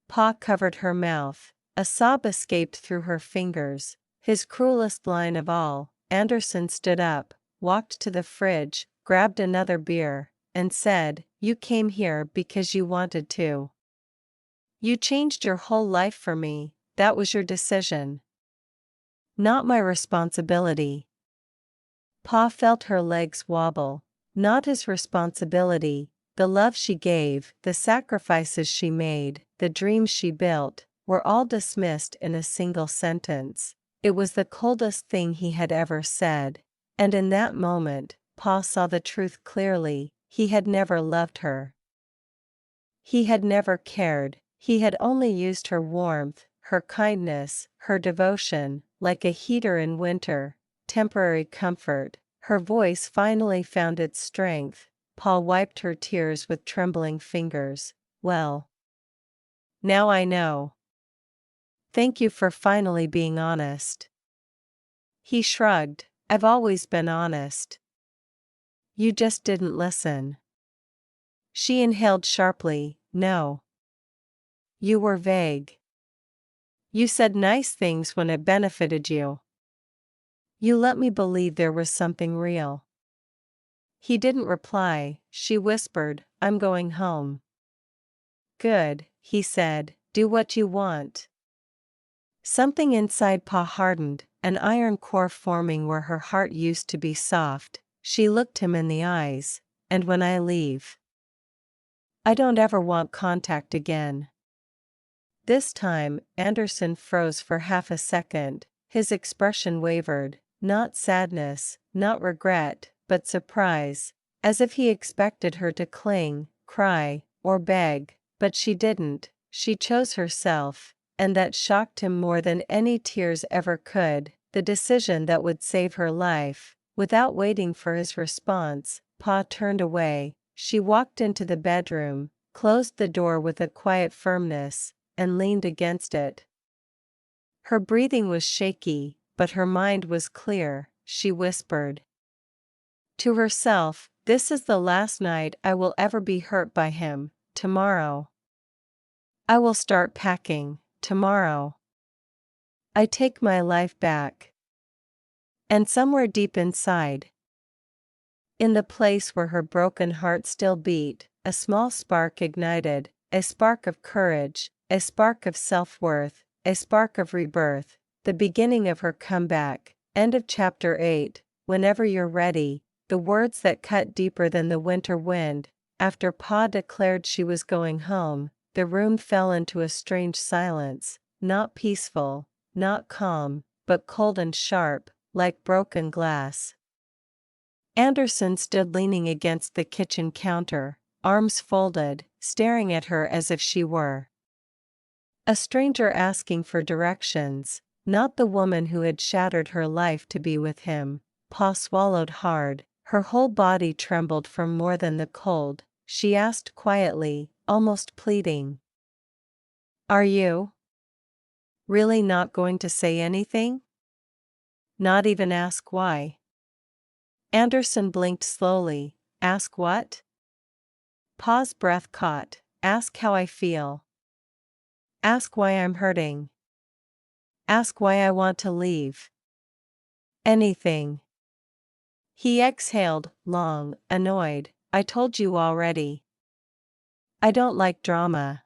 Pa covered her mouth. A sob escaped through her fingers. His cruelest line of all. Anderson stood up, walked to the fridge, grabbed another beer, and said, you came here because you wanted to. You changed your whole life for me, that was your decision. Not my responsibility. Pa felt her legs wobble. Not his responsibility. The love she gave, the sacrifices she made, the dreams she built, were all dismissed in a single sentence. It was the coldest thing he had ever said. And in that moment, Pa saw the truth clearly. He had never loved her. He had never cared. He had only used her warmth, her kindness, her devotion, like a heater in winter, temporary comfort. Her voice finally found its strength. Paul wiped her tears with trembling fingers. Well. Now I know. Thank you for finally being honest. He shrugged. I've always been honest. You just didn't listen. She inhaled sharply. No. You were vague. You said nice things when it benefited you. You let me believe there was something real. He didn't reply. She whispered, I'm going home. Good, he said, do what you want. Something inside Pa hardened, an iron core forming where her heart used to be soft. She looked him in the eyes. And when I leave, I don't ever want contact again. This time, Anderson froze for half a second. His expression wavered, not sadness, not regret, but surprise, as if he expected her to cling, cry, or beg, but she didn't. She chose herself, and that shocked him more than any tears ever could, the decision that would save her life. Without waiting for his response, Pa turned away. She walked into the bedroom, closed the door with a quiet firmness, and leaned against it. Her breathing was shaky, but her mind was clear. She whispered to herself, "This is the last night I will ever be hurt by him. Tomorrow I will start packing. Tomorrow I take my life back." And somewhere deep inside, in the place where her broken heart still beat, a small spark ignited, a spark of courage, a spark of self-worth, a spark of rebirth, the beginning of her comeback. End of chapter 8. Whenever you're ready, the words that cut deeper than the winter wind. After Pa declared she was going home, the room fell into a strange silence, not peaceful, not calm, but cold and sharp, like broken glass. Anderson stood leaning against the kitchen counter, arms folded, staring at her as if she were a stranger asking for directions, not the woman who had shattered her life to be with him. Pa swallowed hard, her whole body trembled from more than the cold. She asked quietly, almost pleading, "Are you really not going to say anything? Not even ask why?" Anderson blinked slowly. "Ask what?" Pa's breath caught. "Ask how I feel. Ask why I'm hurting. Ask why I want to leave. Anything." He exhaled, long, annoyed. "I told you already. I don't like drama."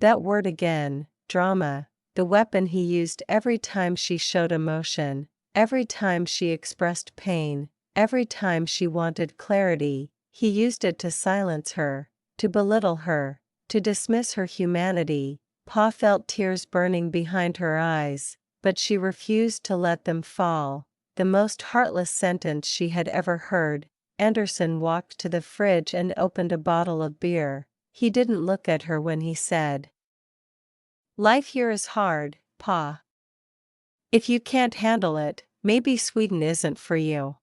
That word again, drama, the weapon he used every time she showed emotion, every time she expressed pain, every time she wanted clarity. He used it to silence her, to belittle her, to dismiss her humanity. Pa felt tears burning behind her eyes, but she refused to let them fall. The most heartless sentence she had ever heard. Anderson walked to the fridge and opened a bottle of beer. He didn't look at her when he said, "Life here is hard, Pa. If you can't handle it, maybe Sweden isn't for you."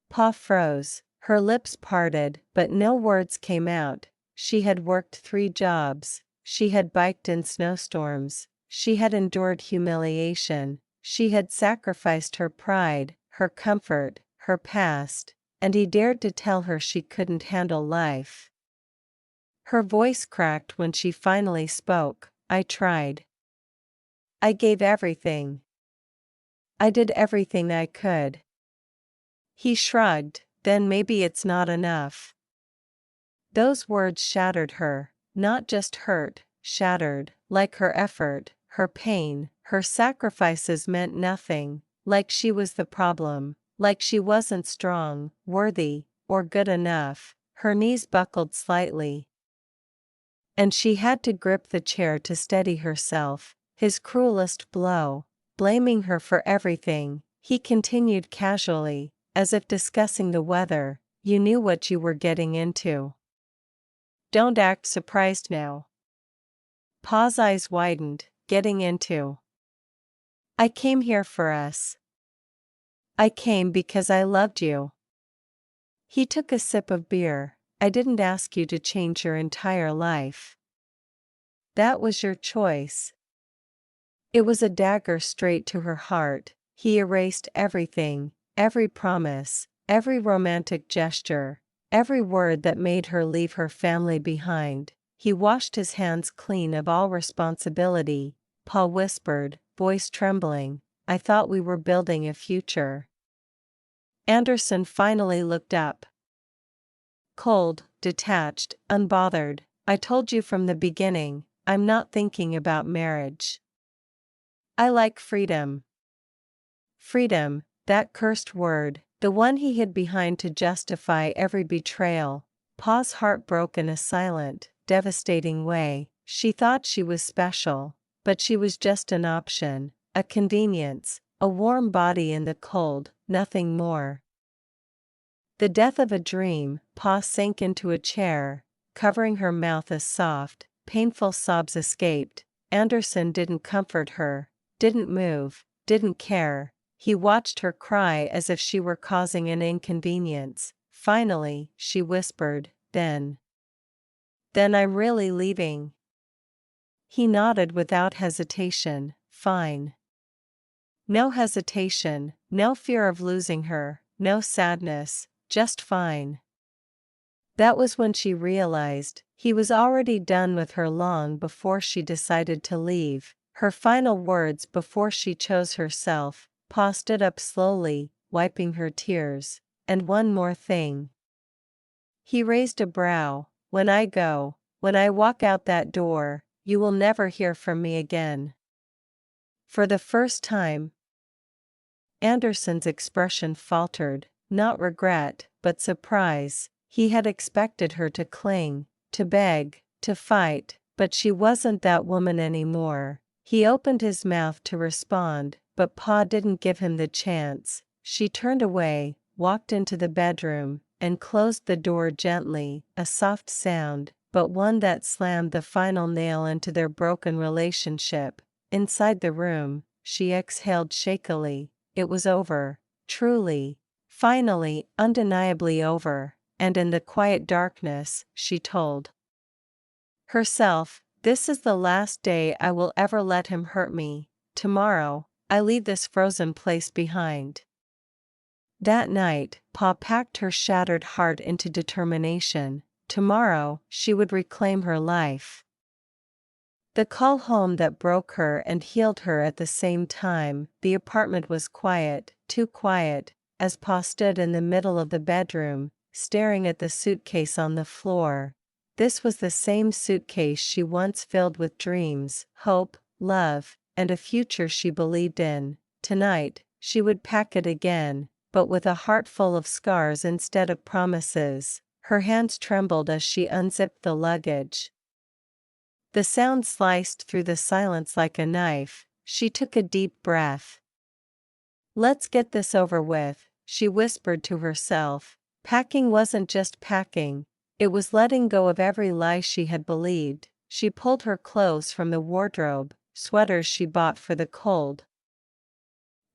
Pa froze, her lips parted, but no words came out. She had worked 3 jobs, she had biked in snowstorms, she had endured humiliation, she had sacrificed her pride, her comfort, her past, and he dared to tell her she couldn't handle life. Her voice cracked when she finally spoke. "I tried. I gave everything. I did everything I could." He shrugged. "Then maybe it's not enough." Those words shattered her, not just hurt, shattered, like her effort, her pain, her sacrifices meant nothing, like she was the problem, like she wasn't strong, worthy, or good enough. Her knees buckled slightly, and she had to grip the chair to steady herself. His cruelest blow, blaming her for everything. He continued casually, as if discussing the weather. "You knew what you were getting into. Don't act surprised now." Pa's eyes widened. "Getting into? I came here for us. I came because I loved you." He took a sip of beer. "I didn't ask you to change your entire life. That was your choice." It was a dagger straight to her heart. He erased everything, every promise, every romantic gesture, every word that made her leave her family behind. He washed his hands clean of all responsibility. Paul whispered, voice trembling, "I thought we were building a future." Anderson finally looked up. Cold, detached, unbothered. "I told you from the beginning, I'm not thinking about marriage." I like freedom. Freedom, that cursed word, the one he hid behind to justify every betrayal. Pa's heart broke in a silent, devastating way. She thought she was special, but she was just an option, a convenience, a warm body in the cold, nothing more. The death of a dream. Pa sank into a chair, covering her mouth as soft, painful sobs escaped. Anderson didn't comfort her, didn't move, didn't care. He watched her cry as if she were causing an inconvenience. Finally, she whispered, Then I'm really leaving. He nodded without hesitation. Fine. No hesitation, no fear of losing her, no sadness, just fine. That was when she realized he was already done with her long before she decided to leave. Her final words before she chose herself. Pa stood up slowly, wiping her tears. And one more thing. He raised a brow. When I go, when I walk out that door, you will never hear from me again. For the first time, Anderson's expression faltered, not regret, but surprise. He had expected her to cling, to beg, to fight, but she wasn't that woman anymore. He opened his mouth to respond, but Pa didn't give him the chance. She turned away, walked into the bedroom, and closed the door gently, a soft sound, but one that slammed the final nail into their broken relationship. Inside the room, she exhaled shakily. It was over, truly, finally, undeniably over, and in the quiet darkness, she told herself, this is the last day I will ever let him hurt me. Tomorrow, I leave this frozen place behind. That night, Pa packed her shattered heart into determination. Tomorrow, she would reclaim her life. The call home that broke her and healed her at the same time. The apartment was quiet, too quiet, as Pa stood in the middle of the bedroom, staring at the suitcase on the floor. This was the same suitcase she once filled with dreams, hope, love, and a future she believed in. Tonight, she would pack it again, but with a heart full of scars instead of promises. Her hands trembled as she unzipped the luggage. The sound sliced through the silence like a knife. She took a deep breath. Let's get this over with, she whispered to herself. Packing wasn't just packing, it was letting go of every lie she had believed. She pulled her clothes from the wardrobe, sweaters she bought for the cold.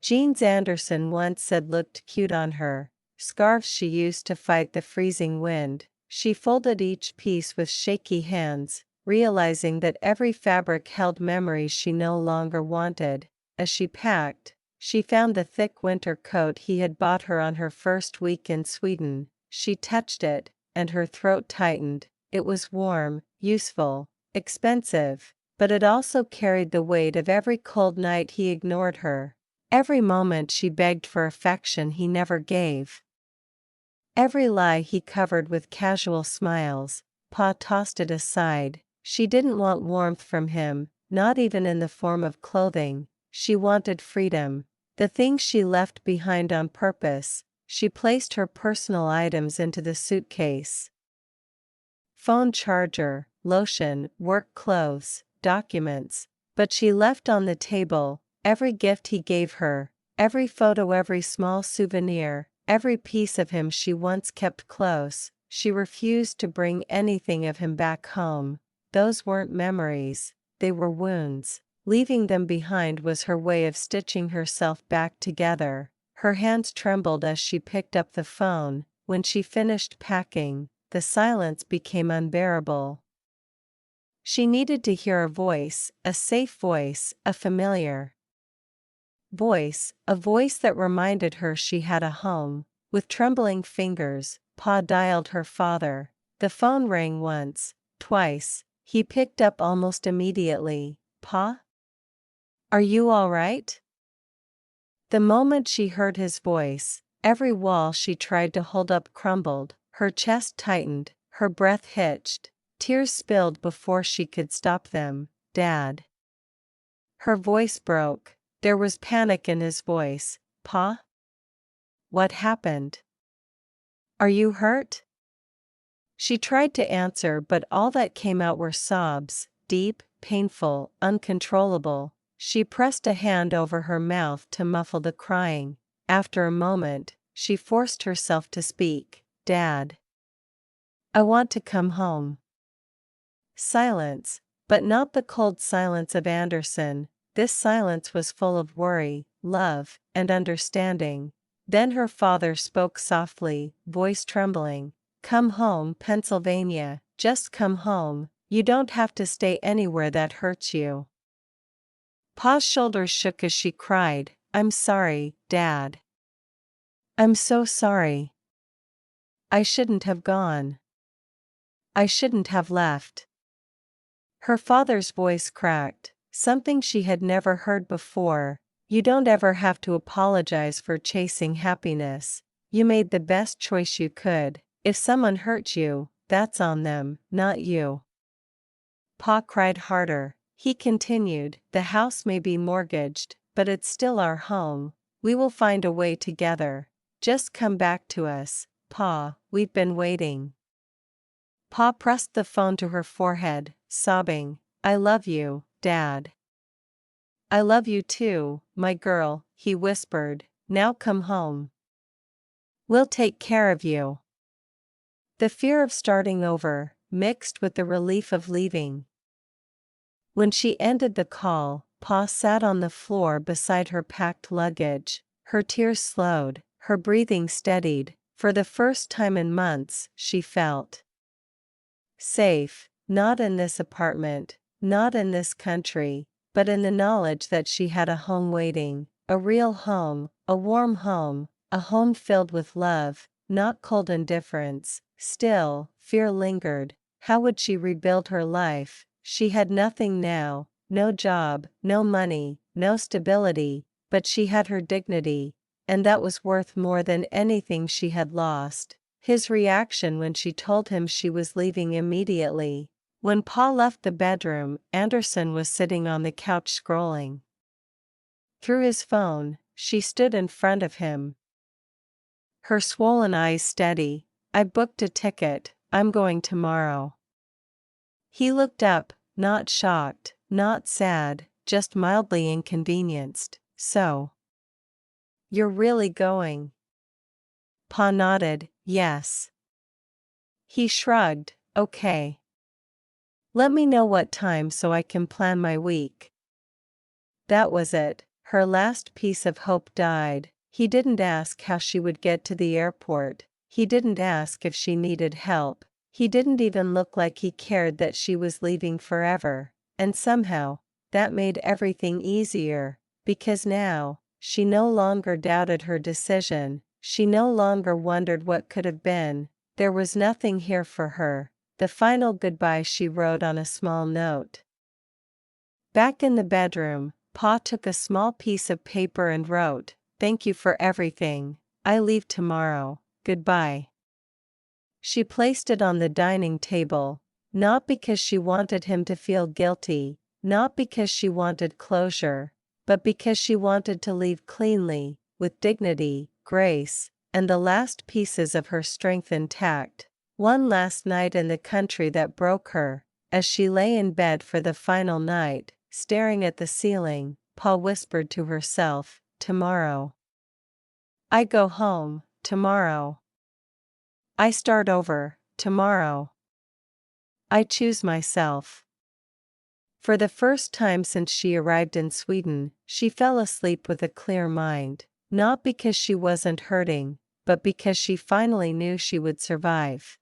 Jeans Anderson once said looked cute on her, scarves she used to fight the freezing wind. She folded each piece with shaky hands, realizing that every fabric held memories she no longer wanted. As she packed, she found the thick winter coat he had bought her on her first week in Sweden. She touched it, and her throat tightened. It was warm, useful, expensive, but it also carried the weight of every cold night he ignored her. Every moment she begged for affection he never gave. Every lie he covered with casual smiles. Pa tossed it aside. She didn't want warmth from him, not even in the form of clothing. She wanted freedom. The things she left behind on purpose. She placed her personal items into the suitcase. Phone charger, lotion, work clothes, documents. But she left on the table every gift he gave her, every photo, every small souvenir, every piece of him she once kept close. She refused to bring anything of him back home. Those weren't memories, they were wounds. Leaving them behind was her way of stitching herself back together. Her hands trembled as she picked up the phone. When she finished packing, the silence became unbearable. She needed to hear a voice, a safe voice, a familiar voice, a voice that reminded her she had a home. With trembling fingers, Pa dialed her father. The phone rang once, twice. He picked up almost immediately. Pa? Are you all right? The moment she heard his voice, every wall she tried to hold up crumbled, her chest tightened, her breath hitched. Tears spilled before she could stop them. Dad. Her voice broke. There was panic in his voice. Pa? What happened? Are you hurt? She tried to answer, but all that came out were sobs, deep, painful, uncontrollable. She pressed a hand over her mouth to muffle the crying. After a moment, she forced herself to speak. Dad. I want to come home. Silence, but not the cold silence of Anderson. This silence was full of worry, love, and understanding. Then her father spoke softly, voice trembling. Come home, Pennsylvania, just come home. You don't have to stay anywhere that hurts you. Pa's shoulders shook as she cried, I'm sorry, Dad. I'm so sorry. I shouldn't have gone. I shouldn't have left. Her father's voice cracked, something she had never heard before. You don't ever have to apologize for chasing happiness. You made the best choice you could. If someone hurt you, that's on them, not you. Pa cried harder. He continued, the house may be mortgaged, but it's still our home. We will find a way together. Just come back to us, Pa, we've been waiting. Pa pressed the phone to her forehead, sobbing, I love you, Dad. I love you too, my girl, he whispered. Now come home. We'll take care of you. The fear of starting over, mixed with the relief of leaving. When she ended the call, Pa sat on the floor beside her packed luggage. Her tears slowed, her breathing steadied. For the first time in months, she felt safe, not in this apartment, not in this country, but in the knowledge that she had a home waiting, a real home, a warm home, a home filled with love, not cold indifference. Still, fear lingered. How would she rebuild her life? She had nothing now, no job, no money, no stability, but she had her dignity, and that was worth more than anything she had lost. His reaction when she told him she was leaving immediately. When Pa left the bedroom, Anderson was sitting on the couch scrolling through his phone. She stood in front of him, her swollen eyes steady. I booked a ticket, I'm going tomorrow. He looked up, not shocked, not sad, just mildly inconvenienced. So, you're really going? Pa nodded, yes. He shrugged, okay. Let me know what time so I can plan my week. That was it. Her last piece of hope died. He didn't ask how she would get to the airport. He didn't ask if she needed help. He didn't even look like he cared that she was leaving forever. And somehow, that made everything easier, because now, she no longer doubted her decision. She no longer wondered what could have been. There was nothing here for her. The final goodbye she wrote on a small note. Back in the bedroom, Pa took a small piece of paper and wrote, "Thank you for everything. I leave tomorrow. Goodbye." She placed it on the dining table, not because she wanted him to feel guilty, not because she wanted closure, but because she wanted to leave cleanly, with dignity, grace, and the last pieces of her strength intact. One last night in the country that broke her. As she lay in bed for the final night, staring at the ceiling, Pa whispered to herself, tomorrow. I go home, tomorrow. I start over, tomorrow. I choose myself. For the first time since she arrived in Sweden, she fell asleep with a clear mind, not because she wasn't hurting, but because she finally knew she would survive.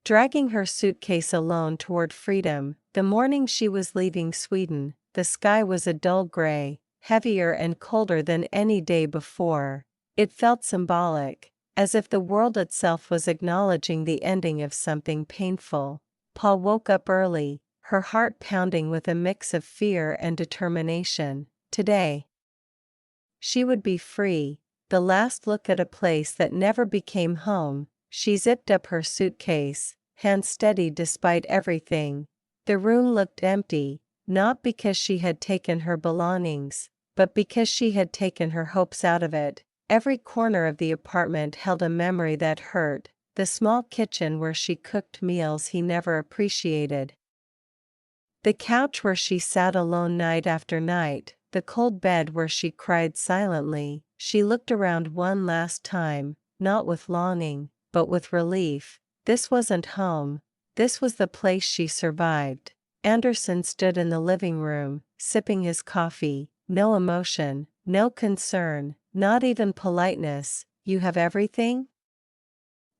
Dragging her suitcase alone toward freedom, the morning she was leaving Sweden, the sky was a dull gray, heavier and colder than any day before. It felt symbolic, as if the world itself was acknowledging the ending of something painful. Paul woke up early, her heart pounding with a mix of fear and determination. Today, she would be free, the last look at a place that never became home. She zipped up her suitcase, hands steady despite everything. The room looked empty, not because she had taken her belongings, but because she had taken her hopes out of it. Every corner of the apartment held a memory that hurt, the small kitchen where she cooked meals he never appreciated. The couch where she sat alone night after night, the cold bed where she cried silently. She looked around one last time, not with longing, but with relief. This wasn't home. This was the place she survived. Anderson stood in the living room, sipping his coffee. No emotion, no concern, not even politeness. "You have everything?"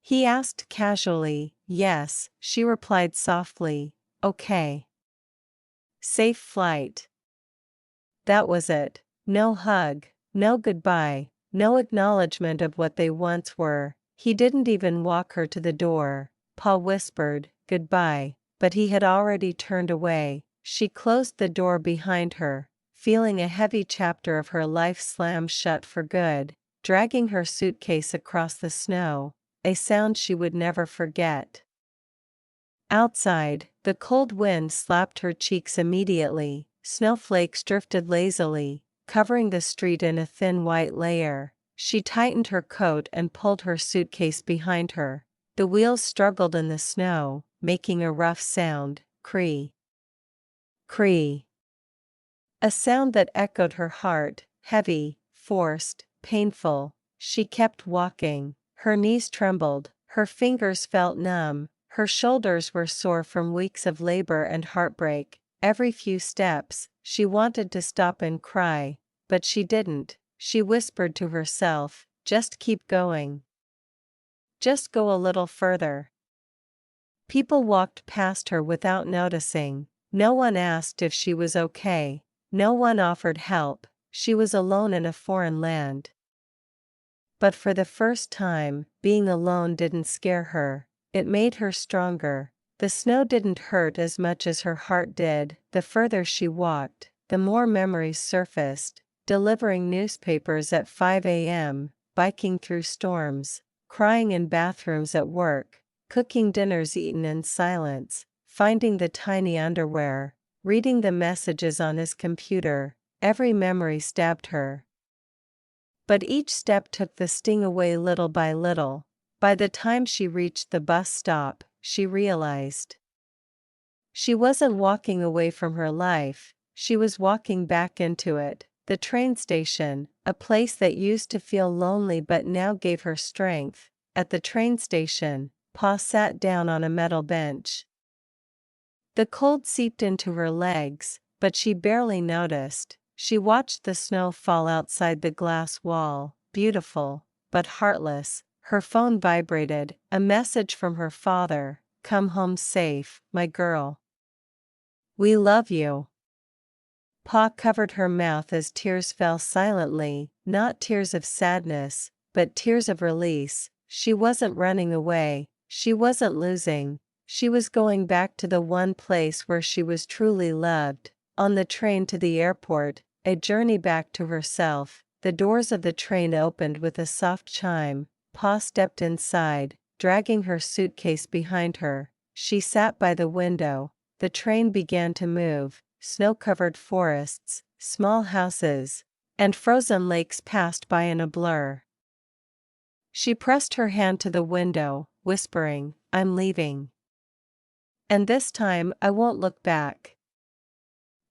he asked casually. "Yes," she replied softly. "Okay. Safe flight." That was it. No hug, no goodbye, no acknowledgement of what they once were. He didn't even walk her to the door. Paul whispered, "Goodbye," but he had already turned away. She closed the door behind her, feeling a heavy chapter of her life slam shut for good, dragging her suitcase across the snow, a sound she would never forget. Outside, the cold wind slapped her cheeks immediately. Snowflakes drifted lazily, covering the street in a thin white layer. She tightened her coat and pulled her suitcase behind her. The wheels struggled in the snow, making a rough sound. Cree. Cree. A sound that echoed her heart, heavy, forced, painful. She kept walking. Her knees trembled, her fingers felt numb, her shoulders were sore from weeks of labor and heartbreak. Every few steps, she wanted to stop and cry, but she didn't. She whispered to herself, "Just keep going. Just go a little further." People walked past her without noticing. No one asked if she was okay. No one offered help. She was alone in a foreign land. But for the first time, being alone didn't scare her. It made her stronger. The snow didn't hurt as much as her heart did. The further she walked, the more memories surfaced. Delivering newspapers at 5 a.m., biking through storms, crying in bathrooms at work, cooking dinners eaten in silence, finding the tiny underwear, reading the messages on his computer. Every memory stabbed her. But each step took the sting away little by little. By the time she reached the bus stop, she realized she wasn't walking away from her life, she was walking back into it. The train station, a place that used to feel lonely but now gave her strength. At the train station, Pa sat down on a metal bench. The cold seeped into her legs, but she barely noticed. She watched the snow fall outside the glass wall, beautiful, but heartless. Her phone vibrated, a message from her father. "Come home safe, my girl. We love you." Pa covered her mouth as tears fell silently, not tears of sadness, but tears of release. She wasn't running away, she wasn't losing, she was going back to the one place where she was truly loved. On the train to the airport, a journey back to herself, the doors of the train opened with a soft chime. Pa stepped inside, dragging her suitcase behind her. She sat by the window. The train began to move. Snow-covered forests, small houses, and frozen lakes passed by in a blur. She pressed her hand to the window, whispering, "I'm leaving. And this time I won't look back."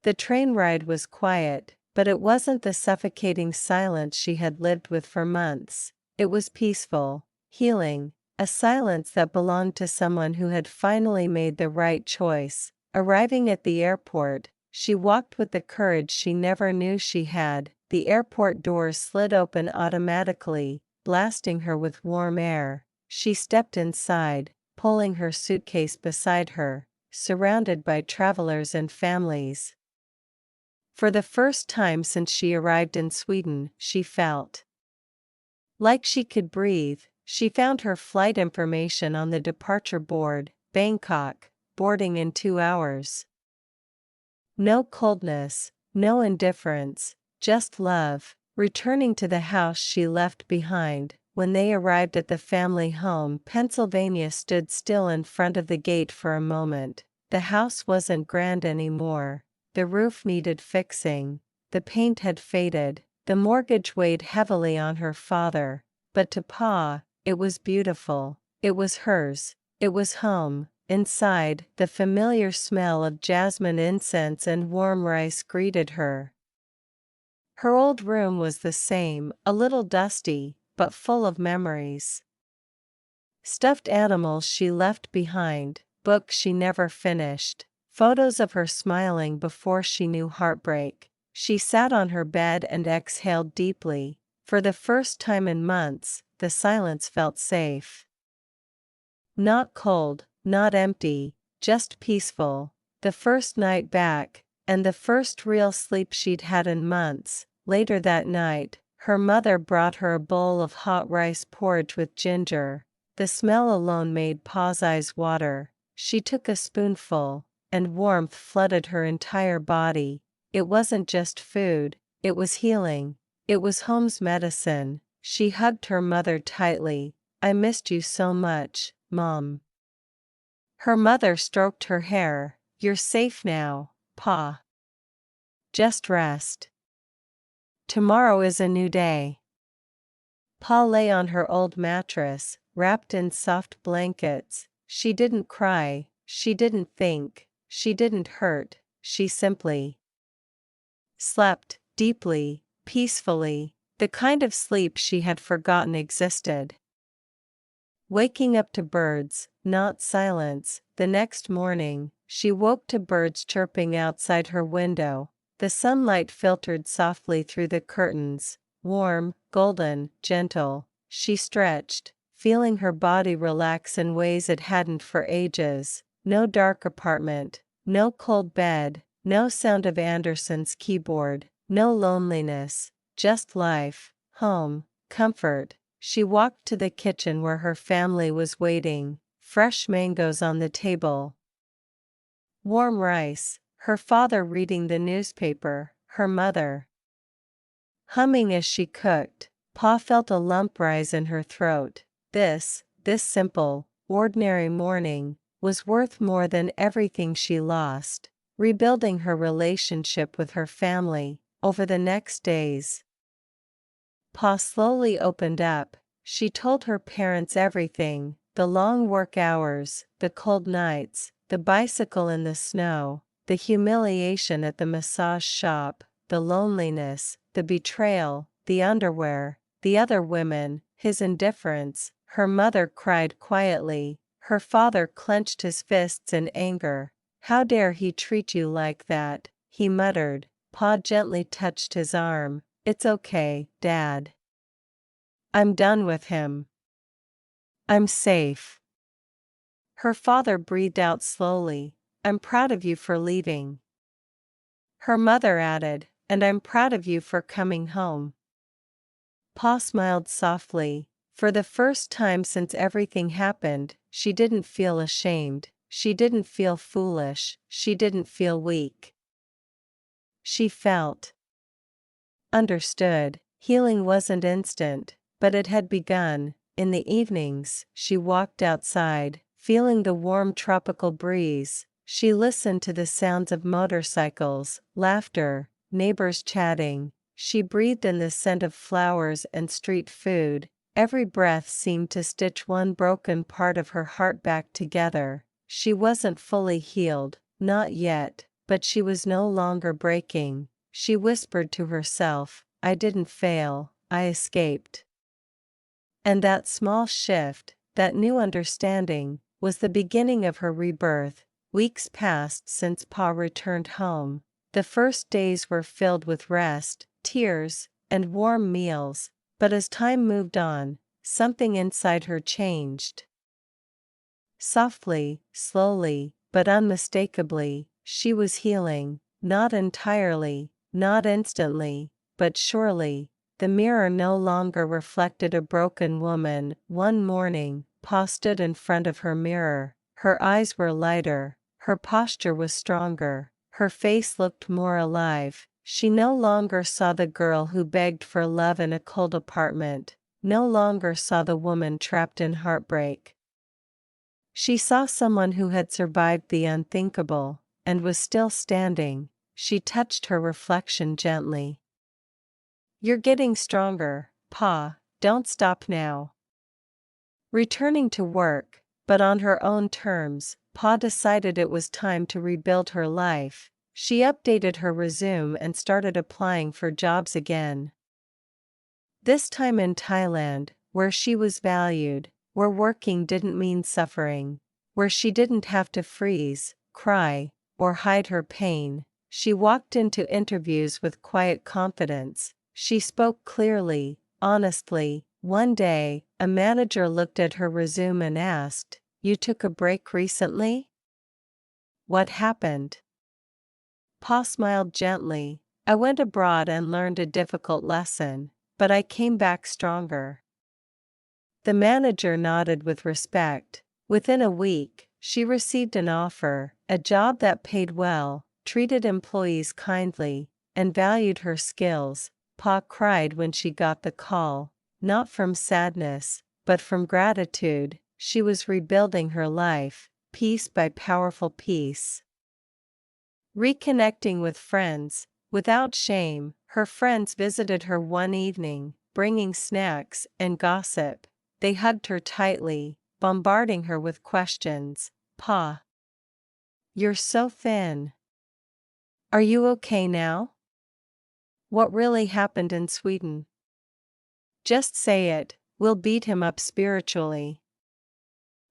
The train ride was quiet, but it wasn't the suffocating silence she had lived with for months. It was peaceful, healing, a silence that belonged to someone who had finally made the right choice. Arriving at the airport, she walked with the courage she never knew she had. The airport doors slid open automatically, blasting her with warm air. She stepped inside, pulling her suitcase beside her, surrounded by travelers and families. For the first time since she arrived in Sweden, she felt like she could breathe. She found her flight information on the departure board. Bangkok, boarding in 2 hours. No coldness, no indifference, just love. Returning to the house she left behind, when they arrived at the family home, Pennsylvania stood still in front of the gate for a moment. The house wasn't grand anymore. the roof needed fixing, the paint had faded, the mortgage weighed heavily on her father, but to Pa, it was beautiful, it was hers, it was home. Inside, the familiar smell of jasmine incense and warm rice greeted her. Her old room was the same, a little dusty, but full of memories. Stuffed animals she left behind, books she never finished, photos of her smiling before she knew heartbreak. She sat on her bed and exhaled deeply. For the first time in months, the silence felt safe. Not cold, not empty, just peaceful. The first night back, and the first real sleep she'd had in months. Later that night, her mother brought her a bowl of hot rice porridge with ginger. The smell alone made Pa's eyes water. She took a spoonful, and warmth flooded her entire body. It wasn't just food, it was healing. It was home's medicine. She hugged her mother tightly. "I missed you so much, Mom." Her mother stroked her hair. "You're safe now, Pa. Just rest. Tomorrow is a new day." Pa lay on her old mattress, wrapped in soft blankets. She didn't cry, she didn't think, she didn't hurt, she simply slept, deeply, peacefully, the kind of sleep she had forgotten existed. Waking up to birds, not silence, the next morning, she woke to birds chirping outside her window. The sunlight filtered softly through the curtains, warm, golden, gentle. She stretched, feeling her body relax in ways it hadn't for ages. No dark apartment, no cold bed, no sound of Anderson's keyboard, no loneliness, just life, home, comfort. She walked to the kitchen where her family was waiting, fresh mangoes on the table, warm rice, her father reading the newspaper, her mother humming as she cooked. Pa felt a lump rise in her throat. This simple, ordinary morning, was worth more than everything she lost. Rebuilding her relationship with her family, over the next days, Pa slowly opened up. She told her parents everything, the long work hours, the cold nights, the bicycle in the snow, the humiliation at the massage shop, the loneliness, the betrayal, the underwear, the other women, his indifference. Her mother cried quietly. Her father clenched his fists in anger. "How dare he treat you like that?" he muttered. Pa gently touched his arm. "It's okay, Dad. I'm done with him. I'm safe." Her father breathed out slowly. "I'm proud of you for leaving." Her mother added, "And I'm proud of you for coming home." Pa smiled softly. For the first time since everything happened, she didn't feel ashamed, she didn't feel foolish, she didn't feel weak. She felt understood. Healing wasn't instant, but it had begun. In the evenings, she walked outside, feeling the warm tropical breeze. She listened to the sounds of motorcycles, laughter, neighbors chatting. She breathed in the scent of flowers and street food. Every breath seemed to stitch one broken part of her heart back together. She wasn't fully healed, not yet, but she was no longer breaking. She whispered to herself, "I didn't fail, I escaped." And that small shift, that new understanding, was the beginning of her rebirth. Weeks passed since Pa returned home. The first days were filled with rest, tears, and warm meals, but as time moved on, something inside her changed. Softly, slowly, but unmistakably, she was healing, not entirely, not instantly, but surely. The mirror no longer reflected a broken woman. One morning, Pa stood in front of her mirror. Her eyes were lighter, her posture was stronger, her face looked more alive. She no longer saw the girl who begged for love in a cold apartment, no longer saw the woman trapped in heartbreak. She saw someone who had survived the unthinkable, and was still standing. she touched her reflection gently. "You're getting stronger, Pa, don't stop now." Returning to work, but on her own terms, Pa decided it was time to rebuild her life. She updated her resume and started applying for jobs again. This time in Thailand, where she was valued, where working didn't mean suffering, where she didn't have to freeze, cry, or hide her pain. She walked into interviews with quiet confidence. She spoke clearly, honestly. One day, a manager looked at her resume and asked, "You took a break recently? What happened?" Pa smiled gently. "I went abroad and learned a difficult lesson, but I came back stronger." The manager nodded with respect. Within a week, she received an offer, a job that paid well, treated employees kindly, and valued her skills. Pa cried when she got the call, not from sadness, but from gratitude. She was rebuilding her life, piece by powerful piece. Reconnecting with friends, without shame, her friends visited her one evening, bringing snacks and gossip. They hugged her tightly, bombarding her with questions. "Pa, you're so thin. Are you okay now? What really happened in Sweden? Just say it, we'll beat him up spiritually."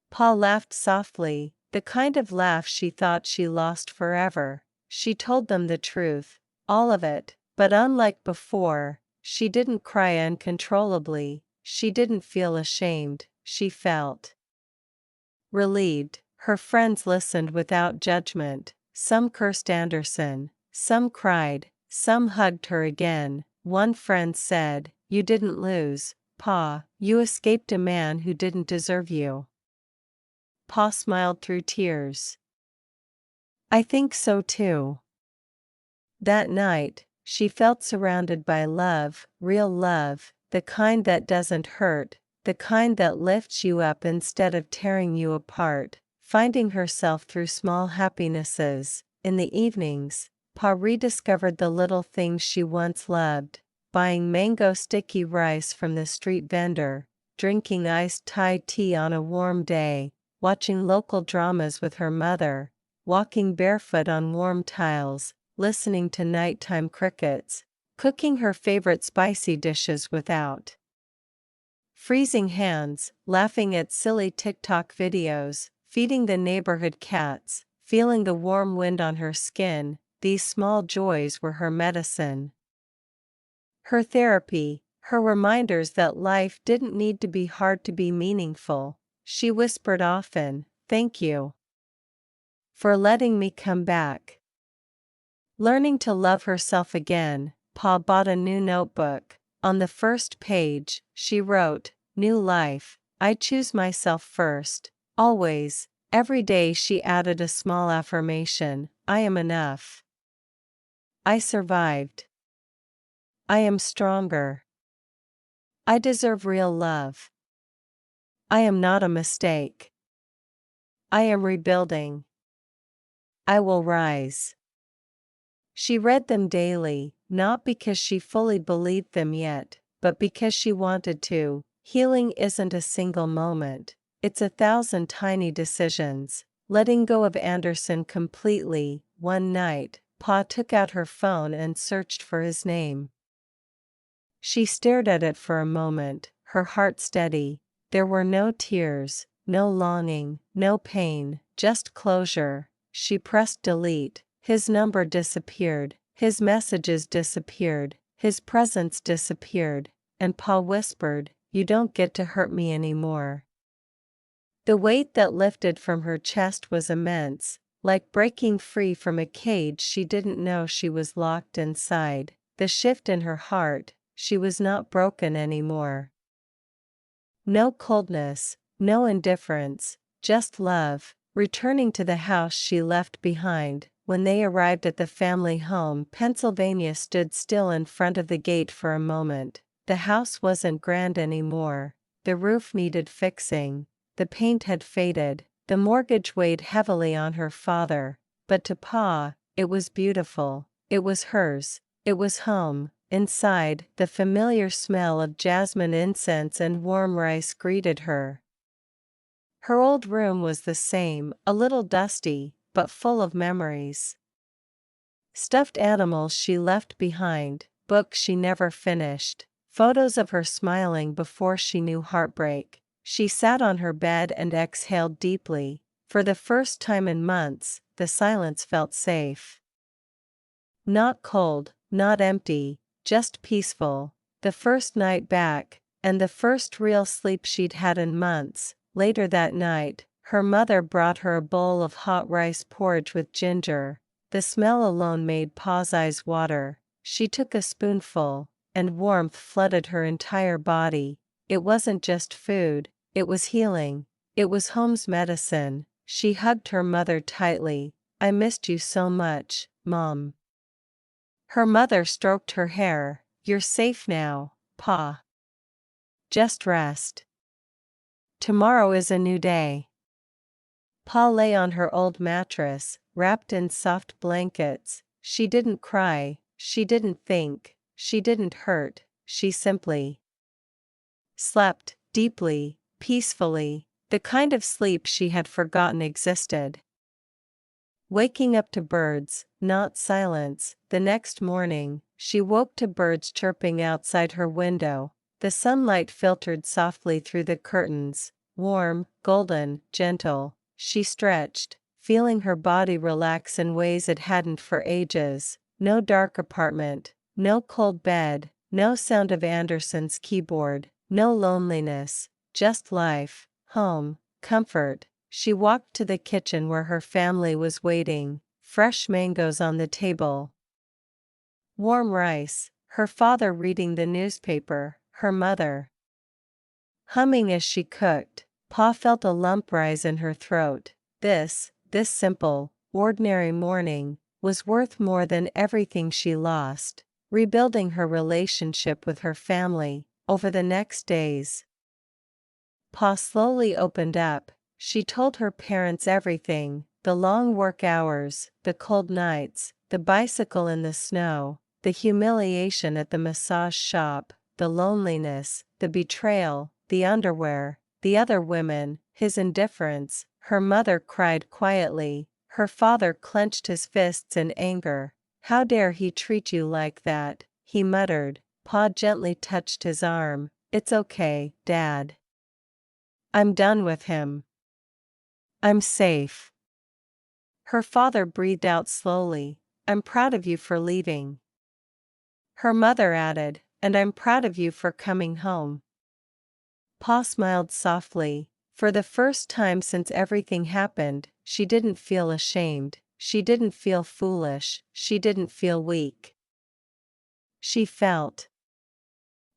Pa laughed softly, the kind of laugh she thought she lost forever. She told them the truth, all of it, but unlike before, she didn't cry uncontrollably, she didn't feel ashamed, she felt relieved. Her friends listened without judgment. Some cursed Anderson, some cried, some hugged her again. One friend said, "You didn't lose, Pa, you escaped a man who didn't deserve you." Pa smiled through tears. "I think so too." That night, she felt surrounded by love, real love, the kind that doesn't hurt, the kind that lifts you up instead of tearing you apart. Finding herself through small happinesses. In the evenings, Pa rediscovered the little things she once loved, buying mango sticky rice from the street vendor, drinking iced Thai tea on a warm day, watching local dramas with her mother, walking barefoot on warm tiles, listening to nighttime crickets, cooking her favorite spicy dishes without freezing hands, laughing at silly TikTok videos, feeding the neighborhood cats, feeling the warm wind on her skin. These small joys were her medicine. Her therapy, her reminders that life didn't need to be hard to be meaningful. She whispered often, "Thank you for letting me come back." Learning to love herself again, Pa bought a new notebook. On the first page, she wrote, "New life, I choose myself first, always." Every day she added a small affirmation, "I am enough. I survived. I am stronger. I deserve real love. I am not a mistake. I am rebuilding. I will rise." She read them daily, not because she fully believed them yet, but because she wanted to. Healing isn't a single moment, it's 1,000 tiny decisions. Letting go of Anderson completely. One night, Pa took out her phone and searched for his name. She stared at it for a moment, her heart steady. There were no tears, no longing, no pain, just closure. She pressed delete. His number disappeared, his messages disappeared, his presence disappeared, and Pa whispered, "You don't get to hurt me anymore." The weight that lifted from her chest was immense, like breaking free from a cage she didn't know she was locked inside. The shift in her heart, she was not broken anymore. No coldness, no indifference, just love. Returning to the house she left behind, when they arrived at the family home, Pennsylvania stood still in front of the gate for a moment. The house wasn't grand anymore. The roof needed fixing. The paint had faded. The mortgage weighed heavily on her father. But to Pa, it was beautiful. It was hers. It was home. Inside, the familiar smell of jasmine incense and warm rice greeted her. Her old room was the same, a little dusty, but full of memories. Stuffed animals she left behind, books she never finished, photos of her smiling before she knew heartbreak. She sat on her bed and exhaled deeply. For the first time in months, the silence felt safe. Not cold, not empty, just peaceful. The first night back, and the first real sleep she'd had in months. Later that night, her mother brought her a bowl of hot rice porridge with ginger. The smell alone made Pa's eyes water. She took a spoonful, and warmth flooded her entire body. It wasn't just food, it was healing. It was home's medicine. She hugged her mother tightly. "I missed you so much, Mom." Her mother stroked her hair. "You're safe now, Pa. Just rest. Tomorrow is a new day." Pa lay on her old mattress, wrapped in soft blankets. She didn't cry, she didn't think, she didn't hurt, she simply slept, deeply, peacefully, the kind of sleep she had forgotten existed. Waking up to birds, not silence. The next morning, she woke to birds chirping outside her window. The sunlight filtered softly through the curtains, warm, golden, gentle. She stretched, feeling her body relax in ways it hadn't for ages. No dark apartment, no cold bed, no sound of Anderson's keyboard, no loneliness, just life, home, comfort. She walked to the kitchen where her family was waiting, fresh mangoes on the table, warm rice, her father reading the newspaper, her mother humming as she cooked. Pa felt a lump rise in her throat. This simple, ordinary morning, was worth more than everything she lost. Rebuilding her relationship with her family, over the next days, Pa slowly opened up. She told her parents everything: the long work hours, the cold nights, the bicycle in the snow, the humiliation at the massage shop, the loneliness, the betrayal, the underwear, the other women, his indifference. Her mother cried quietly. Her father clenched his fists in anger. "How dare he treat you like that?" he muttered. Pa gently touched his arm. "It's okay, Dad. I'm done with him. I'm safe." Her father breathed out slowly. "I'm proud of you for leaving." Her mother added, "And I'm proud of you for coming home." Pa smiled softly. For the first time since everything happened, she didn't feel ashamed. She didn't feel foolish. She didn't feel weak. She felt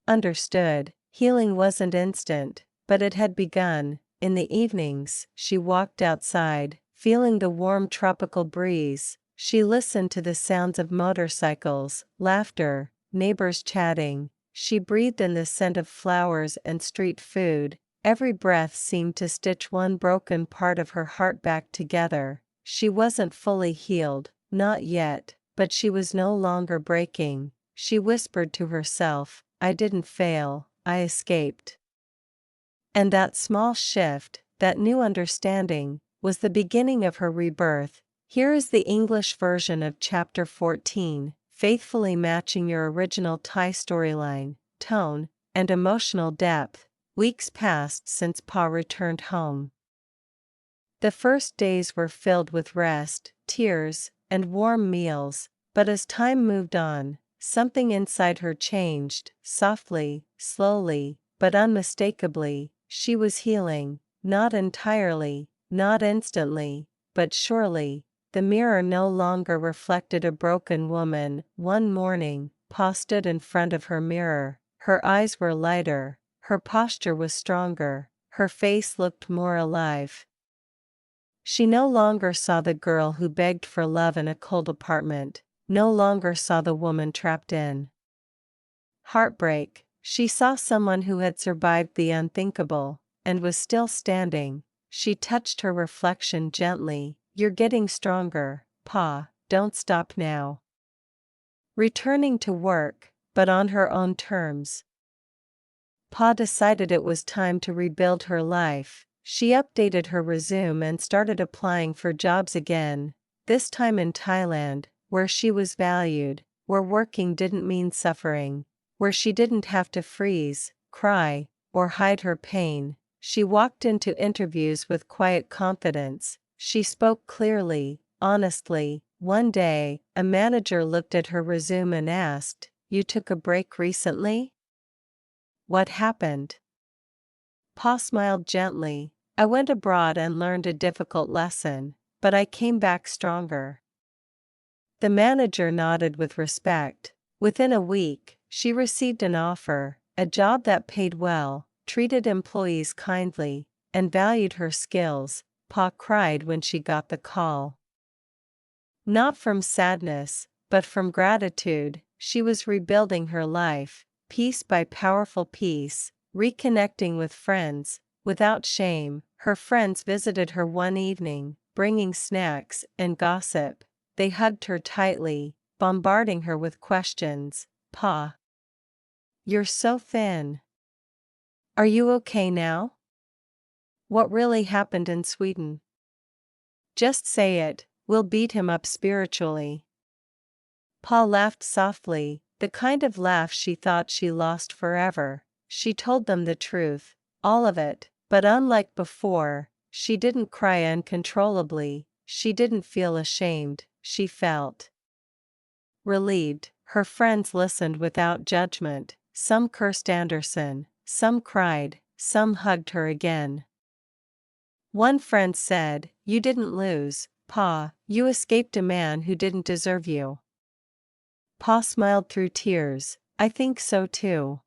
understood. Healing wasn't instant, but it had begun. In the evenings, she walked outside, feeling the warm tropical breeze. She listened to the sounds of motorcycles, laughter, neighbors chatting. She breathed in the scent of flowers and street food. Every breath seemed to stitch one broken part of her heart back together. She wasn't fully healed, not yet, but she was no longer breaking. She whispered to herself, "I didn't fail, I escaped." And that small shift, that new understanding, was the beginning of her rebirth. Here is the English version of Chapter 14, faithfully matching your original Thai storyline, tone, and emotional depth. Weeks passed since Pa returned home. The first days were filled with rest, tears, and warm meals, but as time moved on, something inside her changed, softly, slowly, but unmistakably. She was healing, not entirely, not instantly, but surely. The mirror no longer reflected a broken woman. One morning, Pa stood in front of her mirror. Her eyes were lighter, her posture was stronger, her face looked more alive. She no longer saw the girl who begged for love in a cold apartment, no longer saw the woman trapped in heartbreak. She saw someone who had survived the unthinkable, and was still standing. She touched her reflection gently. "You're getting stronger, Pa, don't stop now." returning to work, but on her own terms. Pa decided it was time to rebuild her life. She updated her resume and started applying for jobs again, this time in Thailand, where she was valued, where working didn't mean suffering, where she didn't have to freeze, cry, or hide her pain. She walked into interviews with quiet confidence. She spoke clearly, honestly. One day, a manager looked at her resume and asked, "You took a break recently? What happened?" Pa smiled gently. "I went abroad and learned a difficult lesson, but I came back stronger." The manager nodded with respect. Within a week, she received an offer, a job that paid well, treated employees kindly, and valued her skills. Pa cried when she got the call. Not from sadness, but from gratitude. She was rebuilding her life, piece by powerful piece, reconnecting with friends, without shame. Her friends visited her one evening, bringing snacks and gossip. They hugged her tightly, bombarding her with questions. "Pa, you're so thin. Are you okay now? What really happened in Sweden? Just say it, we'll beat him up spiritually." Pa laughed softly, the kind of laugh she thought she lost forever. She told them the truth, all of it, but unlike before, she didn't cry uncontrollably, she didn't feel ashamed, she felt relieved. Her friends listened without judgment, some cursed Anderson, some cried, some hugged her again. One friend said, "You didn't lose, Pa, you escaped a man who didn't deserve you." Pa smiled through tears. "I think so too."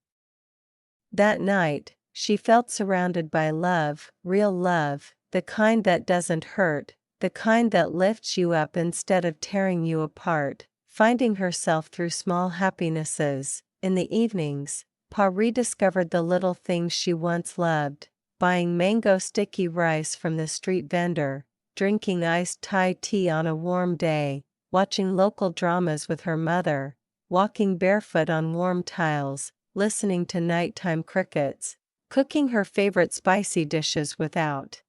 That night, she felt surrounded by love, real love, the kind that doesn't hurt, the kind that lifts you up instead of tearing you apart. Finding herself through small happinesses. In the evenings, Pa rediscovered the little things she once loved, buying mango sticky rice from the street vendor, drinking iced Thai tea on a warm day, watching local dramas with her mother, walking barefoot on warm tiles, listening to nighttime crickets, cooking her favorite spicy dishes without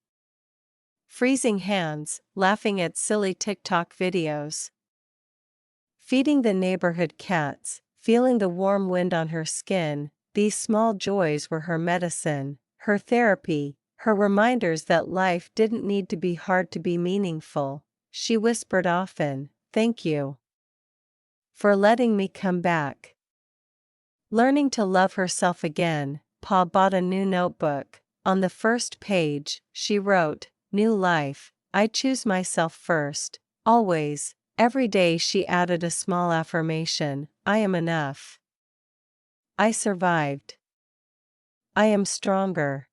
freezing hands, laughing at silly TikTok videos, feeding the neighborhood cats, feeling the warm wind on her skin. These small joys were her medicine, her therapy, her reminders that life didn't need to be hard to be meaningful. She whispered often, "Thank you for letting me come back." Learning to love herself again, Pa bought a new notebook. On the first page, she wrote, "New life, I choose myself first, always." Every day she added a small affirmation, "I am enough. I survived. I am stronger.